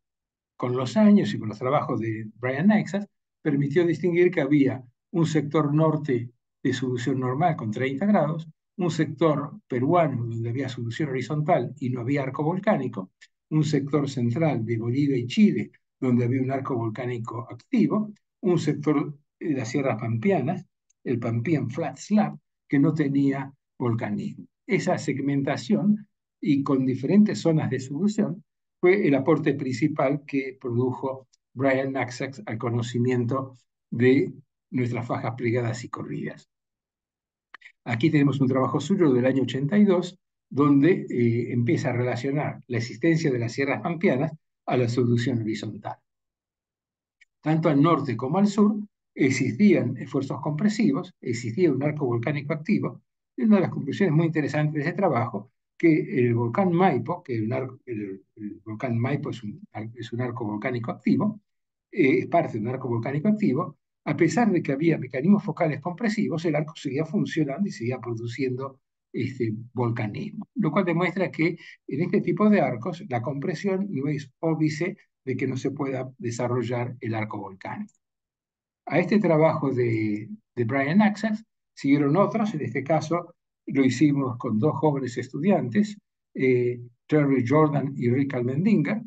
A: Con los años y con los trabajos de Brian Nixon, permitió distinguir que había un sector norte de solución normal con 30 grados, un sector peruano donde había solución horizontal y no había arco volcánico, un sector central de Bolivia y Chile donde había un arco volcánico activo, un sector de las sierras pampeanas, el Pampean Flat Slab, que no tenía volcanismo. Esa segmentación y con diferentes zonas de solución fue el aporte principal que produjo Brian Maxax al conocimiento de nuestras fajas plegadas y corridas. Aquí tenemos un trabajo suyo del año 82, donde empieza a relacionar la existencia de las sierras pampeanas a la solución horizontal. Tanto al norte como al sur existían esfuerzos compresivos, existía un arco volcánico activo, y una de las conclusiones muy interesantes de ese trabajo, que el volcán Maipo, que el volcán Maipo es un arco volcánico activo, es parte de un arco volcánico activo, a pesar de que había mecanismos focales compresivos, el arco seguía funcionando y seguía produciendo volcanismo, lo cual demuestra que en este tipo de arcos la compresión no es óbice de que no se pueda desarrollar el arco volcánico. A este trabajo de Brian Axas siguieron otros, en este caso lo hicimos con dos jóvenes estudiantes, Terry Jordan y Rick Almendinger.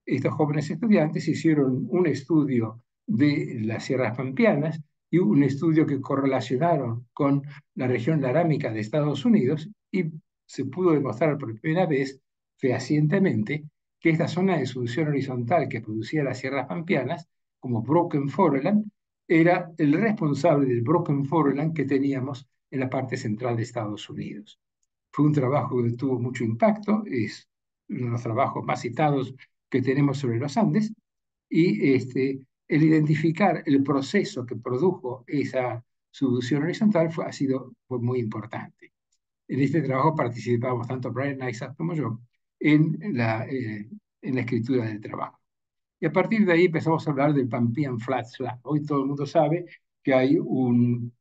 A: Estos jóvenes estudiantes hicieron un estudio de las sierras pampeanas y un estudio que correlacionaron con la región larámica de Estados Unidos y se pudo demostrar por primera vez fehacientemente que esta zona de solución horizontal que producía las sierras pampeanas, como Broken Foreland, era el responsable del Broken Foreland que teníamos en la parte central de Estados Unidos. Fue un trabajo que tuvo mucho impacto, es uno de los trabajos más citados que tenemos sobre los Andes, y el identificar el proceso que produjo esa subducción horizontal fue muy importante. En este trabajo participamos tanto Brian Isaac como yo en la escritura del trabajo. Y a partir de ahí empezamos a hablar del Pampean Flat Slab. Hoy todo el mundo sabe que hay un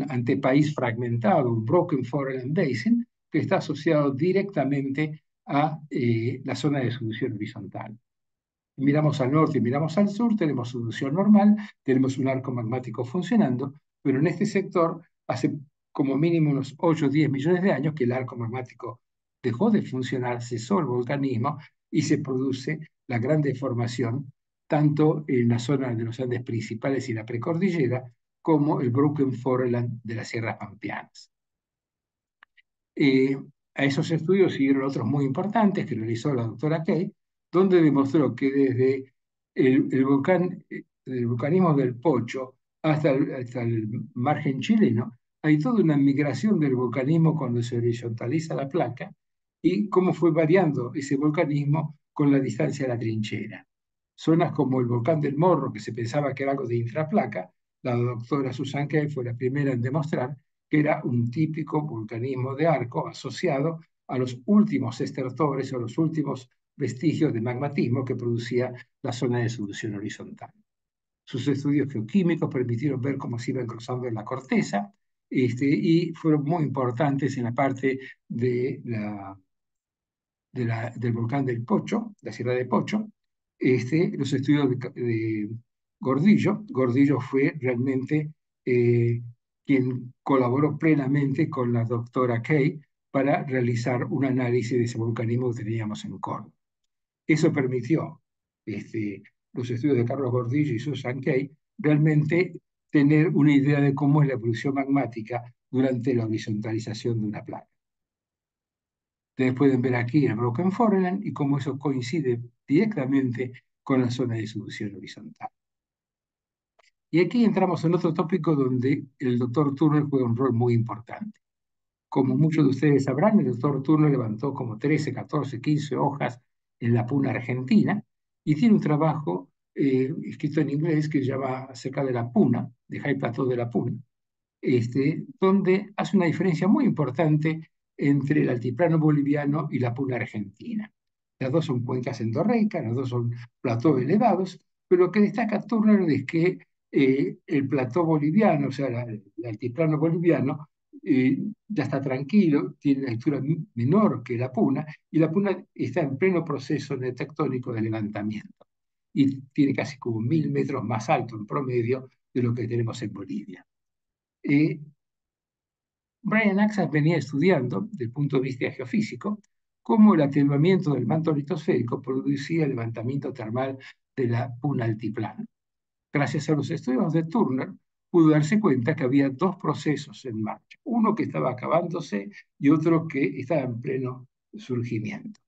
A: antepaís fragmentado, un Broken Foreland Basin, que está asociado directamente a la zona de solución horizontal. Miramos al norte y miramos al sur, tenemos solución normal, tenemos un arco magmático funcionando, pero en este sector hace como mínimo unos 8 o 10 millones de años que el arco magmático dejó de funcionar, cesó el volcanismo y se produce la gran deformación tanto en la zona de los Andes principales y la precordillera como el Broken Foreland de las sierras pampeanas. Eh, a esos estudios siguieron otros muy importantes que realizó la doctora Kay, donde demostró que desde el vulcanismo del Pocho hasta el margen chileno, hay toda una migración del volcanismo cuando se horizontaliza la placa y cómo fue variando ese volcanismo con la distancia a la trinchera. Zonas como el volcán del Morro, que se pensaba que era algo de intraplaca, la doctora Susan Kay fue la primera en demostrar que era un típico volcanismo de arco asociado a los últimos estertores o los últimos vestigios de magmatismo que producía la zona de solución horizontal. Sus estudios geoquímicos permitieron ver cómo se iba cruzando en la corteza y fueron muy importantes en la parte del volcán del Pocho, la Sierra de Pocho, los estudios de Gordillo. Gordillo fue realmente quien colaboró plenamente con la doctora Kay para realizar un análisis de ese volcanismo que teníamos en Córdoba. Eso permitió los estudios de Carlos Gordillo y Susan Kay realmente tener una idea de cómo es la evolución magmática durante la horizontalización de una placa. Ustedes pueden ver aquí el Broken Foreland y cómo eso coincide directamente con la zona de solución horizontal. Y aquí entramos en otro tópico donde el doctor Turner juega un rol muy importante. Como muchos de ustedes sabrán, el doctor Turner levantó como 13, 14, 15 hojas en la puna argentina y tiene un trabajo escrito en inglés que se llama acerca de la puna, de High Plateau de la puna, donde hace una diferencia muy importante entre el altiplano boliviano y la puna argentina. Las dos son cuencas endorreicas, las dos son platós elevados, pero lo que destaca Turner es que el plató boliviano, o sea, el altiplano boliviano, ya está tranquilo, tiene una altura menor que la puna, y la puna está en pleno proceso de tectónico de levantamiento, y tiene casi como 1000 metros más alto en promedio de lo que tenemos en Bolivia. Eh, Brian Axas venía estudiando, desde el punto de vista geofísico, cómo el atenuamiento del manto litosférico producía el levantamiento termal de la puna altiplano. Gracias a los estudios de Turner, pudo darse cuenta que había dos procesos en marcha, uno que estaba acabándose y otro que estaba en pleno surgimiento.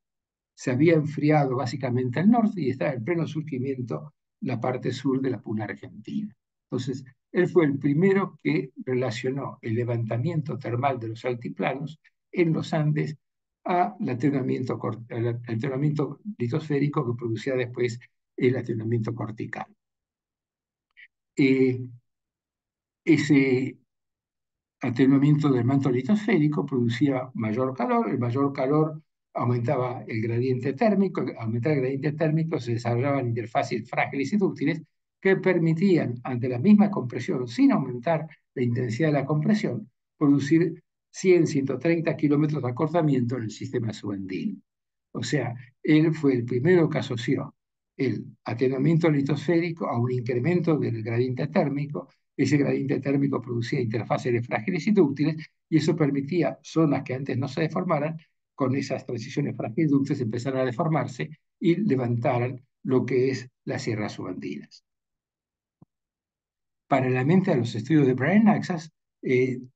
A: Se había enfriado básicamente el norte y estaba en pleno surgimiento la parte sur de la puna argentina. Entonces, él fue el primero que relacionó el levantamiento termal de los altiplanos en los Andes al atenuamiento litosférico que producía después el atenuamiento cortical. Ese atenuamiento del manto litosférico producía mayor calor, el mayor calor aumentaba el gradiente térmico, al aumentar el gradiente térmico se desarrollaban interfaces frágiles y dúctiles que permitían, ante la misma compresión, sin aumentar la intensidad de la compresión, producir 100, 130 kilómetros de acortamiento en el sistema subandino. O sea, él fue el primero que asoció el atenuamiento litosférico a un incremento del gradiente térmico. Ese gradiente térmico producía interfaces frágiles y dúctiles y eso permitía zonas que antes no se deformaran, con esas transiciones frágiles y dúctiles empezaran a deformarse y levantaran lo que es las sierras subandinas. Paralelamente a los estudios de Brian Axas,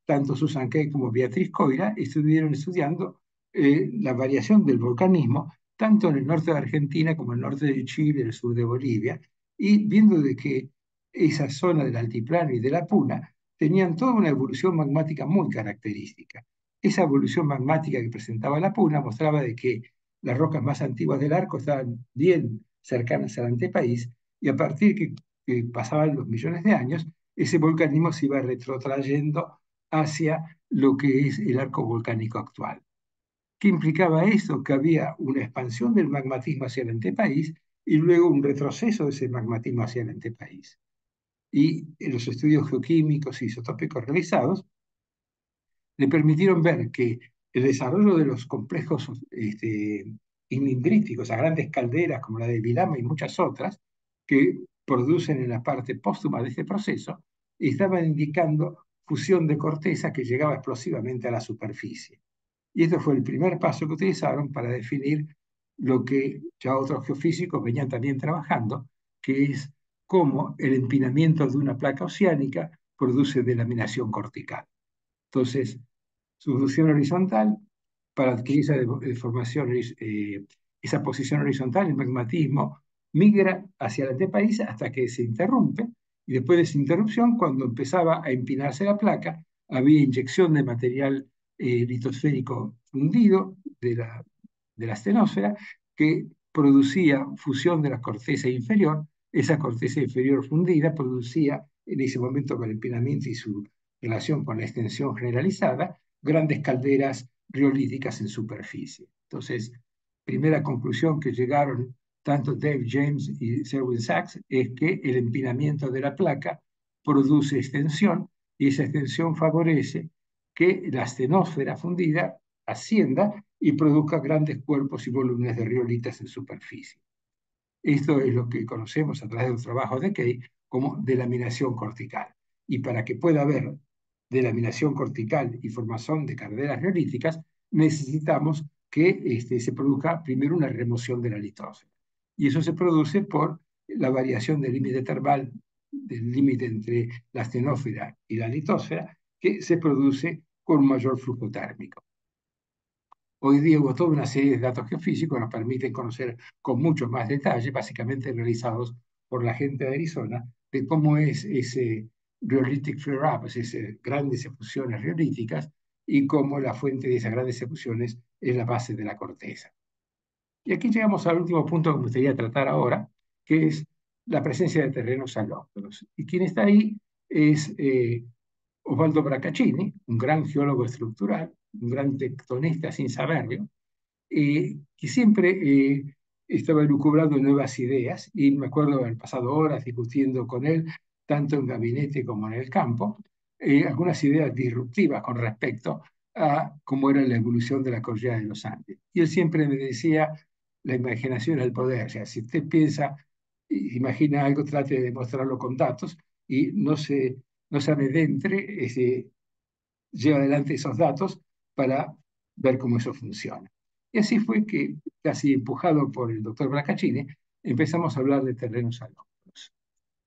A: tanto Susan Kay como Beatriz Coira estuvieron estudiando la variación del volcanismo tanto en el norte de Argentina como en el norte de Chile, en el sur de Bolivia, y viendo de que esa zona del altiplano y de la puna tenían toda una evolución magmática muy característica. Esa evolución magmática que presentaba la puna mostraba de que las rocas más antiguas del arco estaban bien cercanas al antepaís y a partir que pasaban los millones de años, ese volcanismo se iba retrotrayendo hacia lo que es el arco volcánico actual. ¿Qué implicaba eso? Que había una expansión del magmatismo hacia el antepaís y luego un retroceso de ese magmatismo hacia el antepaís. Y en los estudios geoquímicos y isotópicos realizados le permitieron ver que el desarrollo de los complejos inindríticos a grandes calderas como la de Vilama y muchas otras, que producen en la parte póstuma de este proceso, estaban indicando fusión de corteza que llegaba explosivamente a la superficie. Y esto fue el primer paso que utilizaron para definir lo que ya otros geofísicos venían también trabajando, que es cómo el empinamiento de una placa oceánica produce delaminación cortical. Entonces, su función horizontal, para adquirir esa deformación, esa posición horizontal, el magmatismo migra hacia el antepaís hasta que se interrumpe, y después de esa interrupción, cuando empezaba a empinarse la placa, había inyección de material litosférico fundido de la astenosfera que producía fusión de la corteza inferior. Esa corteza inferior fundida producía, en ese momento con el empinamiento y su relación con la extensión generalizada, grandes calderas riolíticas en superficie. Entonces, primera conclusión que llegaron tanto Dave James y Selwyn Sachs es que el empinamiento de la placa produce extensión y esa extensión favorece que la astenosfera fundida ascienda y produzca grandes cuerpos y volúmenes de riolitas en superficie. Esto es lo que conocemos a través de los trabajos de Kay como delaminación cortical. Y para que pueda haber delaminación cortical y formación de calderas riolíticas, necesitamos que se produzca primero una remoción de la litosfera. Y eso se produce por la variación del límite termal, del límite entre la astenósfera y la litosfera, que se produce con un mayor flujo térmico. Hoy día hubo toda una serie de datos geofísicos que nos permiten conocer con mucho más detalle, básicamente realizados por la gente de Arizona, de cómo es ese rhyolitic flare-up, esas grandes efusiones riolíticas, y cómo la fuente de esas grandes erupciones es la base de la corteza. Y aquí llegamos al último punto que me gustaría tratar ahora, que es la presencia de terrenos alóctonos. Y quien está ahí es Osvaldo Bracaccini, un gran geólogo estructural, un gran tectonista sin saberlo, que siempre estaba elucubrando nuevas ideas, y me acuerdo haber pasado horas discutiendo con él, tanto en gabinete como en el campo, algunas ideas disruptivas con respecto a cómo era la evolución de la cordillera de los Andes. Y él siempre me decía, la imaginación es el poder, o sea, si usted piensa, imagina algo, trate de demostrarlo con datos y no se adentre, lleva adelante esos datos para ver cómo eso funciona. Y así fue que, casi empujado por el doctor Bracaccini, empezamos a hablar de terrenos alóctonos.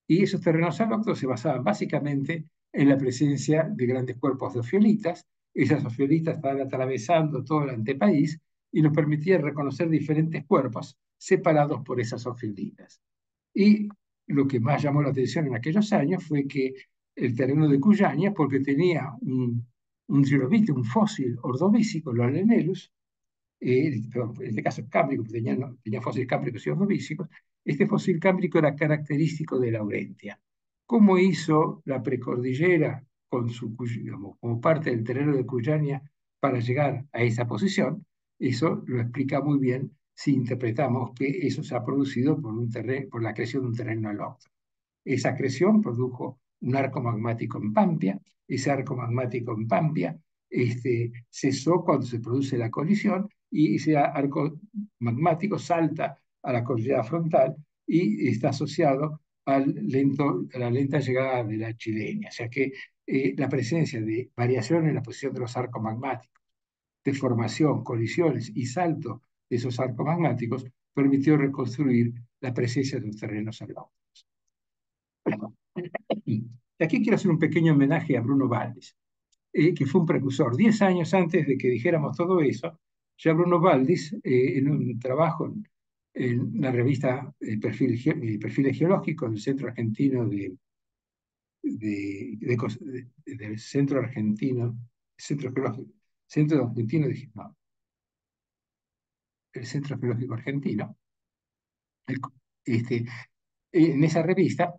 A: Y esos terrenos alóctonos se basaban básicamente en la presencia de grandes cuerpos de ofiolitas. Esas ofiolitas estaban atravesando todo el antepaís y nos permitían reconocer diferentes cuerpos separados por esas ofiolitas. Y lo que más llamó la atención en aquellos años fue que el terreno de Cuyaña, porque tenía un trilobite, un fósil ordovícico, los Alenellus, perdón, en este caso cámbrico, tenía, no, tenía fósiles cámbricos y ordovícicos, este fósil cámbrico era característico de Laurentia. ¿Cómo hizo la precordillera con su, digamos, como parte del terreno de Cuyania para llegar a esa posición? Eso lo explica muy bien si interpretamos que eso se ha producido por, por la creación de un terreno alóctono. Esa acreción produjo un arco magmático en Pampia. Ese arco magmático en Pampia cesó cuando se produce la colisión y ese arco magmático salta a la cordillera frontal y está asociado a la lenta llegada de la chilena. O sea que la presencia de variación en la posición de los arcos magmáticos, deformación, colisiones y salto de esos arcos magmáticos permitió reconstruir la presencia de los terrenos alóctonos. Y aquí quiero hacer un pequeño homenaje a Bruno Valdis, que fue un precursor. 10 años antes de que dijéramos todo eso, ya Bruno Valdis, en un trabajo en la revista Perfiles Geológicos del Centro Argentino del Centro Argentino, Centro Geológico, Centro Argentino, no, el Centro Geológico Argentino, el, este, en esa revista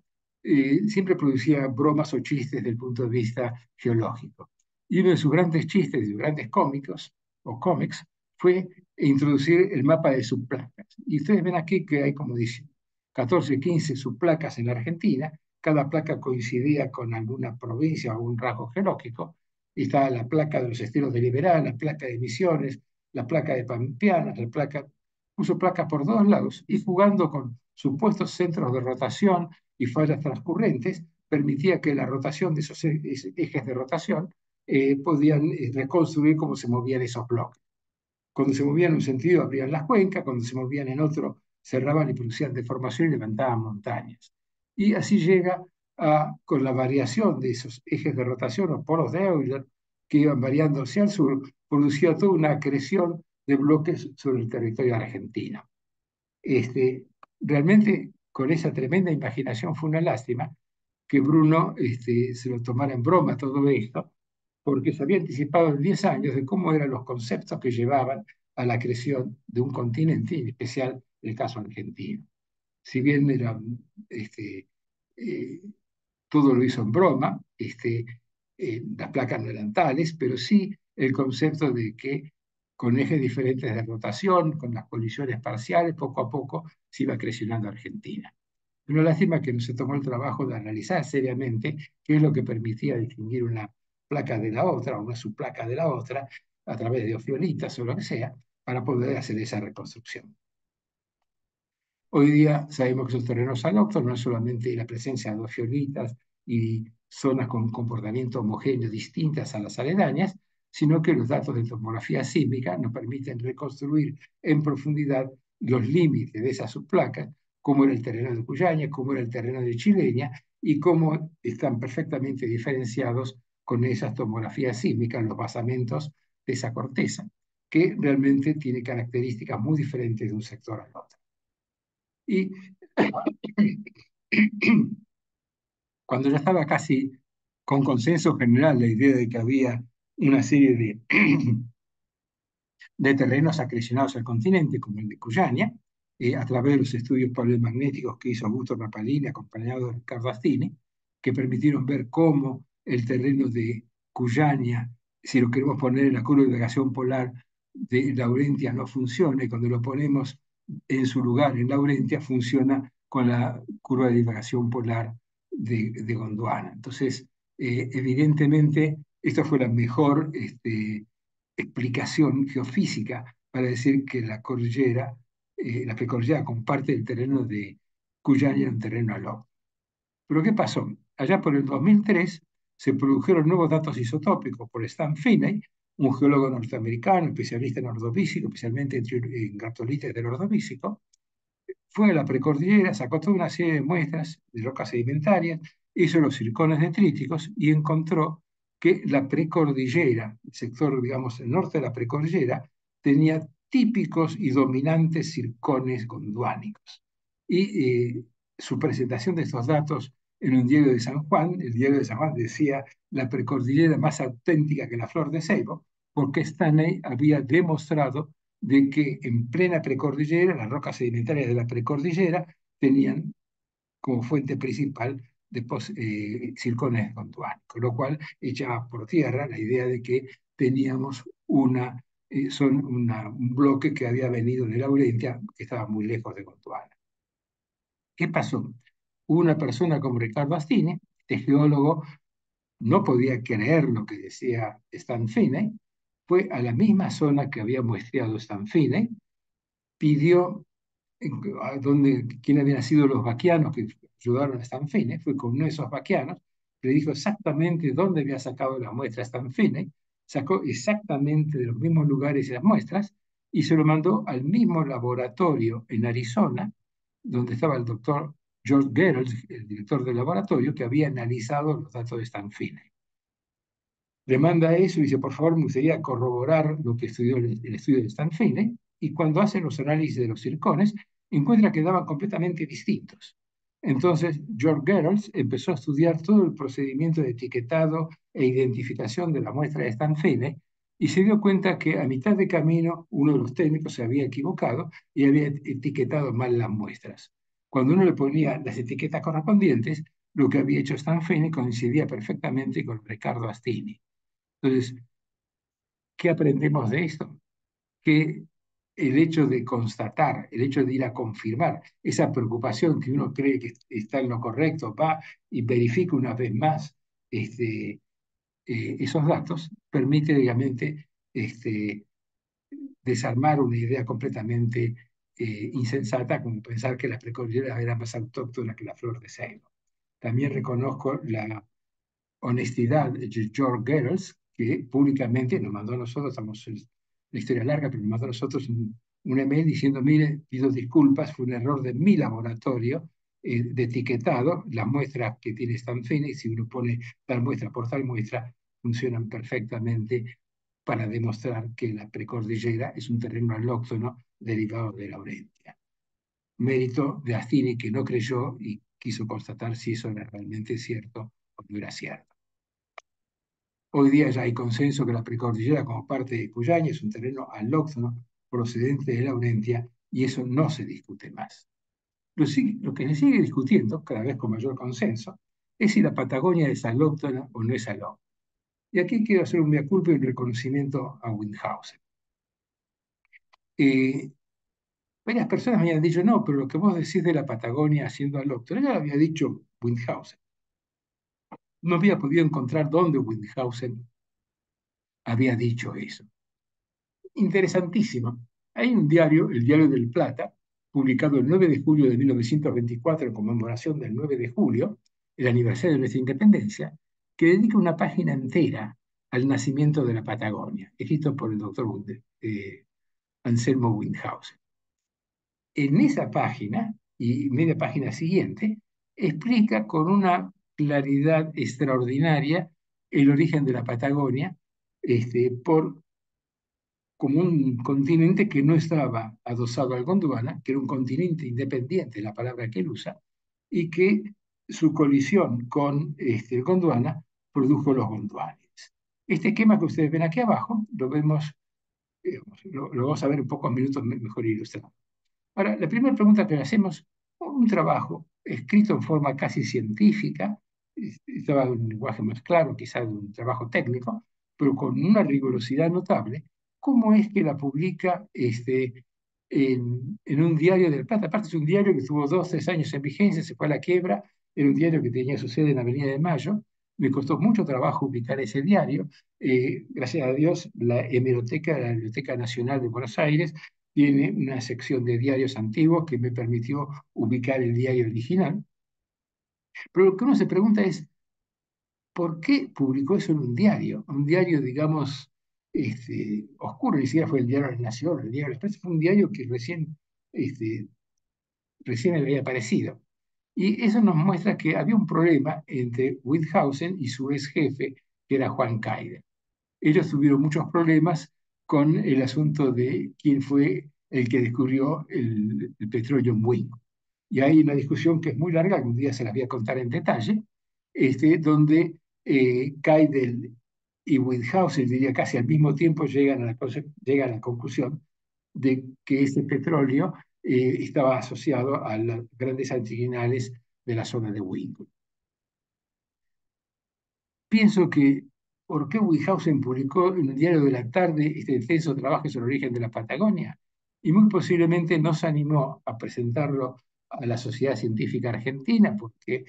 A: siempre producía bromas o chistes desde el punto de vista geológico. Y uno de sus grandes chistes, de sus grandes cómicos o cómics, fue introducir el mapa de subplacas. Y ustedes ven aquí que hay como dicen 14, 15 subplacas en la Argentina. Cada placa coincidía con alguna provincia o algún rasgo geológico. Y estaba la placa de los esteros de Liberal, la placa de Misiones, la placa de Pampeanas, la placa puso placas por todos lados y jugando con supuestos centros de rotación y fallas transcurrentes, permitía que la rotación de esos ejes de rotación podían reconstruir cómo se movían esos bloques. Cuando se movían en un sentido abrían las cuencas, cuando se movían en otro cerraban y producían deformación y levantaban montañas. Y así llega con la variación de esos ejes de rotación o polos de Euler que iban variando hacia el sur, producía toda una acreción de bloques sobre el territorio argentino. Este, realmente con esa tremenda imaginación fue una lástima que Bruno se lo tomara en broma todo esto, porque se había anticipado en 10 años de cómo eran los conceptos que llevaban a la creación de un continente, en especial el caso argentino. Si bien era, este, eh, todo lo hizo en broma, las placas no eran tales, pero sí el concepto de que con ejes diferentes de rotación, con las colisiones parciales, poco a poco se iba creciendo Argentina. Una lástima que no se tomó el trabajo de analizar seriamente qué es lo que permitía distinguir una placa de la otra o una subplaca de la otra a través de ofiolitas o lo que sea, para poder hacer esa reconstrucción. Hoy día sabemos que esos terrenos alóctonos no es solamente la presencia de ofiolitas y zonas con comportamiento homogéneo distintas a las aledañas, sino que los datos de topografía sísmica nos permiten reconstruir en profundidad los límites de esas subplacas, cómo era el terreno de Cuyaña, cómo era el terreno de Chileña y cómo están perfectamente diferenciados con esas tomografías sísmicas, los basamentos de esa corteza, que realmente tiene características muy diferentes de un sector al otro. Y cuando ya estaba casi con consenso general la idea de que había una serie de, de terrenos acrecionados al continente, como el de Cuyania, a través de los estudios paleomagnéticos que hizo Augusto Rapalini, acompañado de Ricardo Astini, que permitieron ver cómo el terreno de Cuyania, si lo queremos poner en la curva de divagación polar de Laurentia, no funciona, y cuando lo ponemos en su lugar en Laurentia, funciona con la curva de divagación polar de Gondwana. Entonces, evidentemente, esto fue la mejor explicación geofísica para decir que la precordillera comparte el terreno de Cuyana, un terreno alóctono. Pero ¿qué pasó? Allá por el 2003 se produjeron nuevos datos isotópicos por Stan Finney, un geólogo norteamericano, especialista en ordovícico, especialmente en graptolites del ordovícico. Fue a la precordillera, sacó toda una serie de muestras de rocas sedimentarias, hizo los circones detríticos y encontró que la precordillera, el sector, digamos, el norte de la precordillera, tenía típicos y dominantes circones gondvánicos. Y su presentación de estos datos en un diario de San Juan, el diario de San Juan decía la precordillera más auténtica que la flor de ceibo, porque Stanley había demostrado de que en plena precordillera, las rocas sedimentarias de la precordillera tenían como fuente principal de circones gondwanáticos, con lo cual echaba por tierra la idea de que teníamos un bloque que había venido de Laurentia, que estaba muy lejos de Gondwana. ¿Qué pasó? Una persona como Ricardo Astini, este geólogo, no podía creer lo que decía Stan Finney, fue a la misma zona que había muestreado Stan Finney, pidió quién habían sido los vaquianos que ayudaron a Stanfine, fue con uno de esos vaquianos, le dijo exactamente dónde había sacado las muestras Stanfine, sacó exactamente de los mismos lugares las muestras y se lo mandó al mismo laboratorio en Arizona, donde estaba el doctor George Gerald, el director del laboratorio, que había analizado los datos de Stanfine. Le manda eso y dice, por favor, me gustaría corroborar lo que estudió el estudio de Stanfine, y cuando hace los análisis de los circones, encuentra que daban completamente distintos. Entonces, George Gerholz empezó a estudiar todo el procedimiento de etiquetado e identificación de la muestra de Stanfine y se dio cuenta que a mitad de camino uno de los técnicos se había equivocado y había etiquetado mal las muestras. Cuando uno le ponía las etiquetas correspondientes, lo que había hecho Stanfine coincidía perfectamente con Ricardo Astini. Entonces, ¿qué aprendemos de esto? Que el hecho de constatar, el hecho de ir a confirmar esa preocupación que uno cree que está en lo correcto, va y verifica una vez más esos datos, permite, obviamente, desarmar una idea completamente insensata, como pensar que la precordillera era más autóctona que la flor de ceibo. También reconozco la honestidad de George Goebbels, que públicamente nos mandó a nosotros, estamos en la historia larga, pero nos mandó a nosotros un email diciendo, mire, pido disculpas, fue un error de mi laboratorio de etiquetado, las muestras que tiene Stanfine, y si uno pone tal muestra por tal muestra, funcionan perfectamente para demostrar que la precordillera es un terreno alóctono derivado de Laurentia. Mérito de Astini, que no creyó y quiso constatar si eso era realmente cierto o no era cierto. Hoy día ya hay consenso que la precordillera como parte de Cuyana es un terreno alóctono procedente de Laurentia y eso no se discute más. Lo que se sigue discutiendo, cada vez con mayor consenso, es si la Patagonia es alóctona o no es alóctona. Y aquí quiero hacer un mea culpa y un reconocimiento a Windhausen. Eh, Varias personas me habían dicho, no, pero lo que vos decís de la Patagonia siendo alóctona, ya lo había dicho Windhausen. No había podido encontrar dónde Windhausen había dicho eso. Interesantísimo. Hay un diario, el Diario del Plata, publicado el 9 de julio de 1924 en conmemoración del 9 de julio, el aniversario de nuestra independencia, que dedica una página entera al nacimiento de la Patagonia, escrito por el doctor Anselmo Windhausen. En esa página, y media página siguiente, explica con una claridad extraordinaria el origen de la Patagonia por como un continente que no estaba adosado al Gondwana, que era un continente independiente, la palabra que él usa, y que su colisión con el Gondwana produjo los gondwanes. Este esquema que ustedes ven aquí abajo, lo vemos, lo vamos a ver en pocos minutos mejor ilustrado. Ahora, la primera pregunta que le hacemos, un trabajo escrito en forma casi científica, estaba en un lenguaje más claro, quizás de un trabajo técnico, pero con una rigurosidad notable, ¿cómo es que la publica en un diario del Plata? Aparte es un diario que tuvo 2, 3 años en vigencia, se fue a la quiebra, era un diario que tenía su sede en Avenida de Mayo, me costó mucho trabajo ubicar ese diario, gracias a Dios la hemeroteca, la Biblioteca Nacional de Buenos Aires, tiene una sección de diarios antiguos que me permitió ubicar el diario original. Pero lo que uno se pregunta es, ¿por qué publicó eso en un diario? Un diario, digamos, oscuro, ni siquiera fue el diario de la Nación, el diario de Expreso, fue un diario que este, recién había aparecido. Y eso nos muestra que había un problema entre Windhausen y su ex jefe, que era Juan Caider. Ellos tuvieron muchos problemas con el asunto de quién fue el que descubrió el petróleo en Wingo. Y hay una discusión que es muy larga, algún día se las voy a contar en detalle, donde Keidel y Windhausen, diría casi al mismo tiempo, llegan a la conclusión de que ese petróleo estaba asociado a las grandes anticlinales de la zona de Wingo. Pienso que ¿por qué Windhausen publicó en el Diario de la Tarde este extenso trabajo sobre el origen de la Patagonia? Y muy posiblemente no se animó a presentarlo a la Sociedad Científica Argentina, porque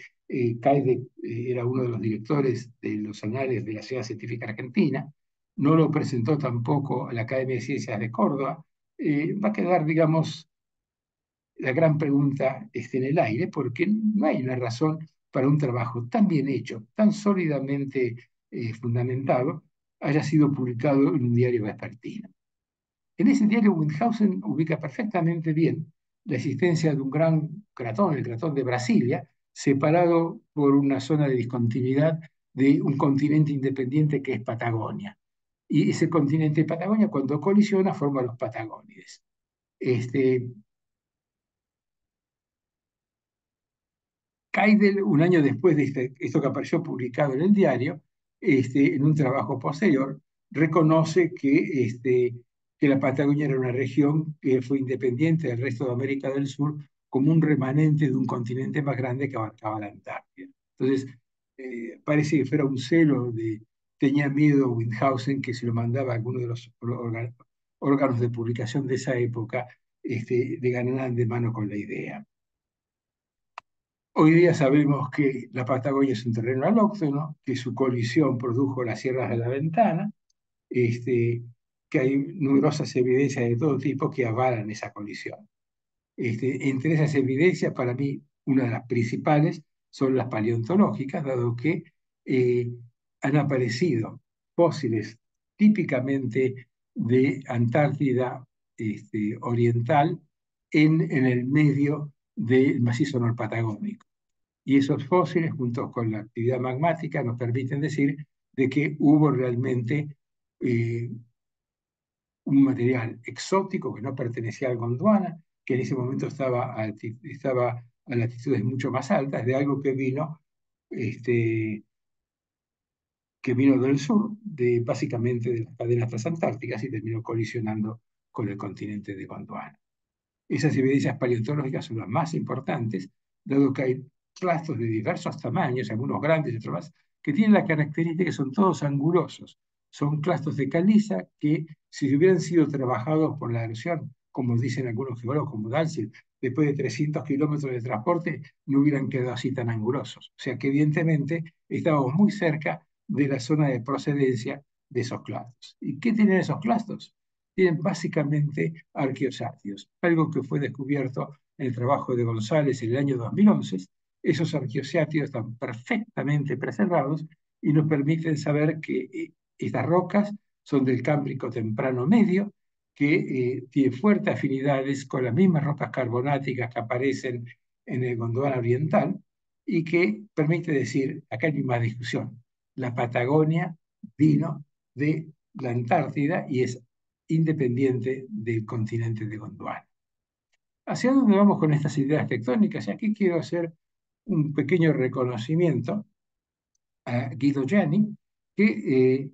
A: Caide era uno de los directores de los anales de la Sociedad Científica Argentina, no lo presentó tampoco a la Academia de Ciencias de Córdoba. Va a quedar, digamos, la gran pregunta en el aire, porque no hay una razón para un trabajo tan bien hecho, tan sólidamente fundamentado, haya sido publicado en un diario vespertino. En ese diario, Windhausen ubica perfectamente bien la existencia de un gran cratón, el cratón de Brasilia, separado por una zona de discontinuidad de un continente independiente que es Patagonia. Y ese continente Patagonia, cuando colisiona, forma los Patagónides. Este, Keidel, un año después de esto que apareció publicado en el diario, en un trabajo posterior, reconoce que la Patagonia era una región que fue independiente del resto de América del Sur como un remanente de un continente más grande que abarcaba la Antártida. Entonces, parece que fuera un celo tenía miedo Windhausen que se lo mandaba a alguno de los órganos de publicación de esa época, le ganaran de mano con la idea. Hoy día sabemos que la Patagonia es un terreno alóctono, que su colisión produjo las sierras de la Ventana, que hay numerosas evidencias de todo tipo que avalan esa colisión. Entre esas evidencias, para mí, una de las principales son las paleontológicas, dado que eh, han aparecido fósiles típicamente de Antártida oriental en el medio del macizo norpatagónico. Y esos fósiles, junto con la actividad magmática, nos permiten decir de que hubo realmente eh, un material exótico que no pertenecía al Gondwana, que en ese momento estaba a latitudes mucho más altas, de algo este, que vino del sur, básicamente de las cadenas transantárticas y terminó colisionando con el continente de Gondwana. Esas evidencias paleontológicas son las más importantes, dado que hay clastos de diversos tamaños, algunos grandes y otros más, que tienen la característica que son todos angulosos. Son clastos de caliza que, si hubieran sido trabajados por la erosión, como dicen algunos geólogos como Dalsil, después de 300 kilómetros de transporte, no hubieran quedado así tan angulosos. O sea que evidentemente estábamos muy cerca de la zona de procedencia de esos clastos. ¿Y qué tienen esos clastos? Tienen básicamente arqueosátidos, algo que fue descubierto en el trabajo de González en el año 2011. Esos arqueosátidos están perfectamente preservados y nos permiten saber que estas rocas son del Cámbrico temprano medio, que tienen fuertes afinidades con las mismas rocas carbonáticas que aparecen en el Gondwana oriental y que permite decir, acá hay más discusión, la Patagonia vino de la Antártida y es independiente del continente de Gondwana. ¿Hacia dónde vamos con estas ideas tectónicas? Y aquí quiero hacer un pequeño reconocimiento a Guido Gianni, que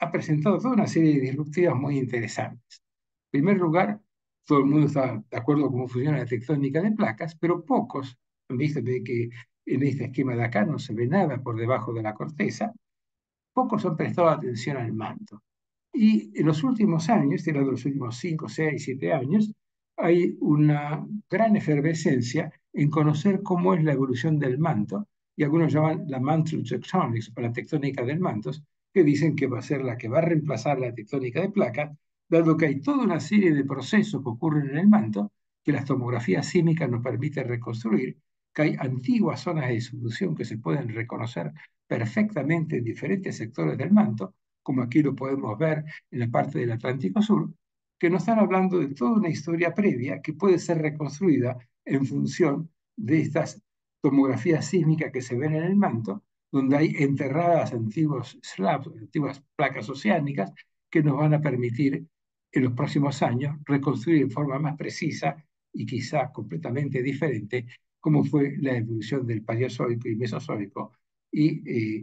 A: ha presentado toda una serie de disruptivas muy interesantes. En primer lugar, todo el mundo está de acuerdo con cómo funciona la tectónica de placas, pero pocos han visto que en este esquema de acá no se ve nada por debajo de la corteza, pocos han prestado atención al manto. Y en los últimos años, estoy hablando de los últimos 5, 6, 7 años, hay una gran efervescencia en conocer cómo es la evolución del manto, y algunos llaman la mantle tectonics, o la tectónica del manto, que dicen que va a ser la que va a reemplazar la tectónica de placas, dado que hay toda una serie de procesos que ocurren en el manto que las tomografías sísmicas nos permiten reconstruir, que hay antiguas zonas de disolución que se pueden reconocer perfectamente en diferentes sectores del manto, como aquí lo podemos ver en la parte del Atlántico Sur, que nos están hablando de toda una historia previa que puede ser reconstruida en función de estas tomografías sísmicas que se ven en el manto, donde hay enterradas antiguos slabs, antiguas placas oceánicas, que nos van a permitir en los próximos años reconstruir en forma más precisa y quizá completamente diferente cómo fue la evolución del Paleozoico y Mesozoico y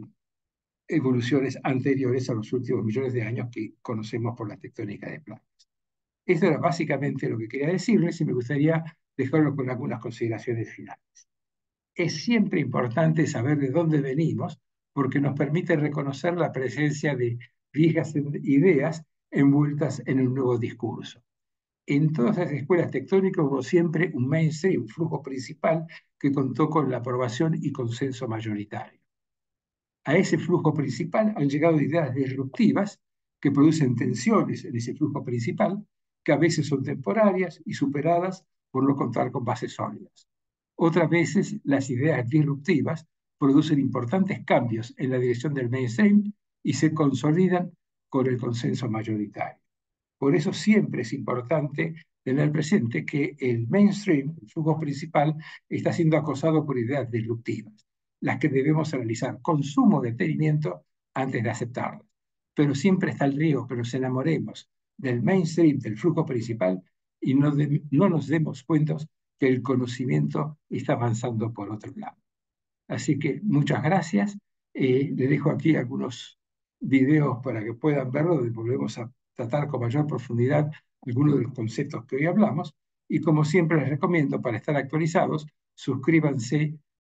A: evoluciones anteriores a los últimos millones de años que conocemos por la tectónica de placas. Esto era básicamente lo que quería decirles y me gustaría dejarlo con algunas consideraciones finales. Es siempre importante saber de dónde venimos porque nos permite reconocer la presencia de viejas ideas envueltas en un nuevo discurso. En todas las escuelas tectónicas hubo siempre un mainstream, un flujo principal que contó con la aprobación y consenso mayoritario. A ese flujo principal han llegado ideas disruptivas que producen tensiones en ese flujo principal, que a veces son temporarias y superadas por no contar con bases sólidas. Otras veces las ideas disruptivas producen importantes cambios en la dirección del mainstream y se consolidan con el consenso mayoritario. Por eso siempre es importante tener presente que el mainstream, el flujo principal, está siendo acosado por ideas disruptivas, las que debemos analizar con sumo detenimiento antes de aceptarlas. Pero siempre está el riesgo que nos enamoremos del mainstream, del flujo principal, y no nos demos cuenta que el conocimiento está avanzando por otro lado. Así que muchas gracias. Les dejo aquí algunos videos para que puedan verlo, donde volvemos a tratar con mayor profundidad algunos de los conceptos que hoy hablamos. Y como siempre les recomiendo, para estar actualizados, suscríbanse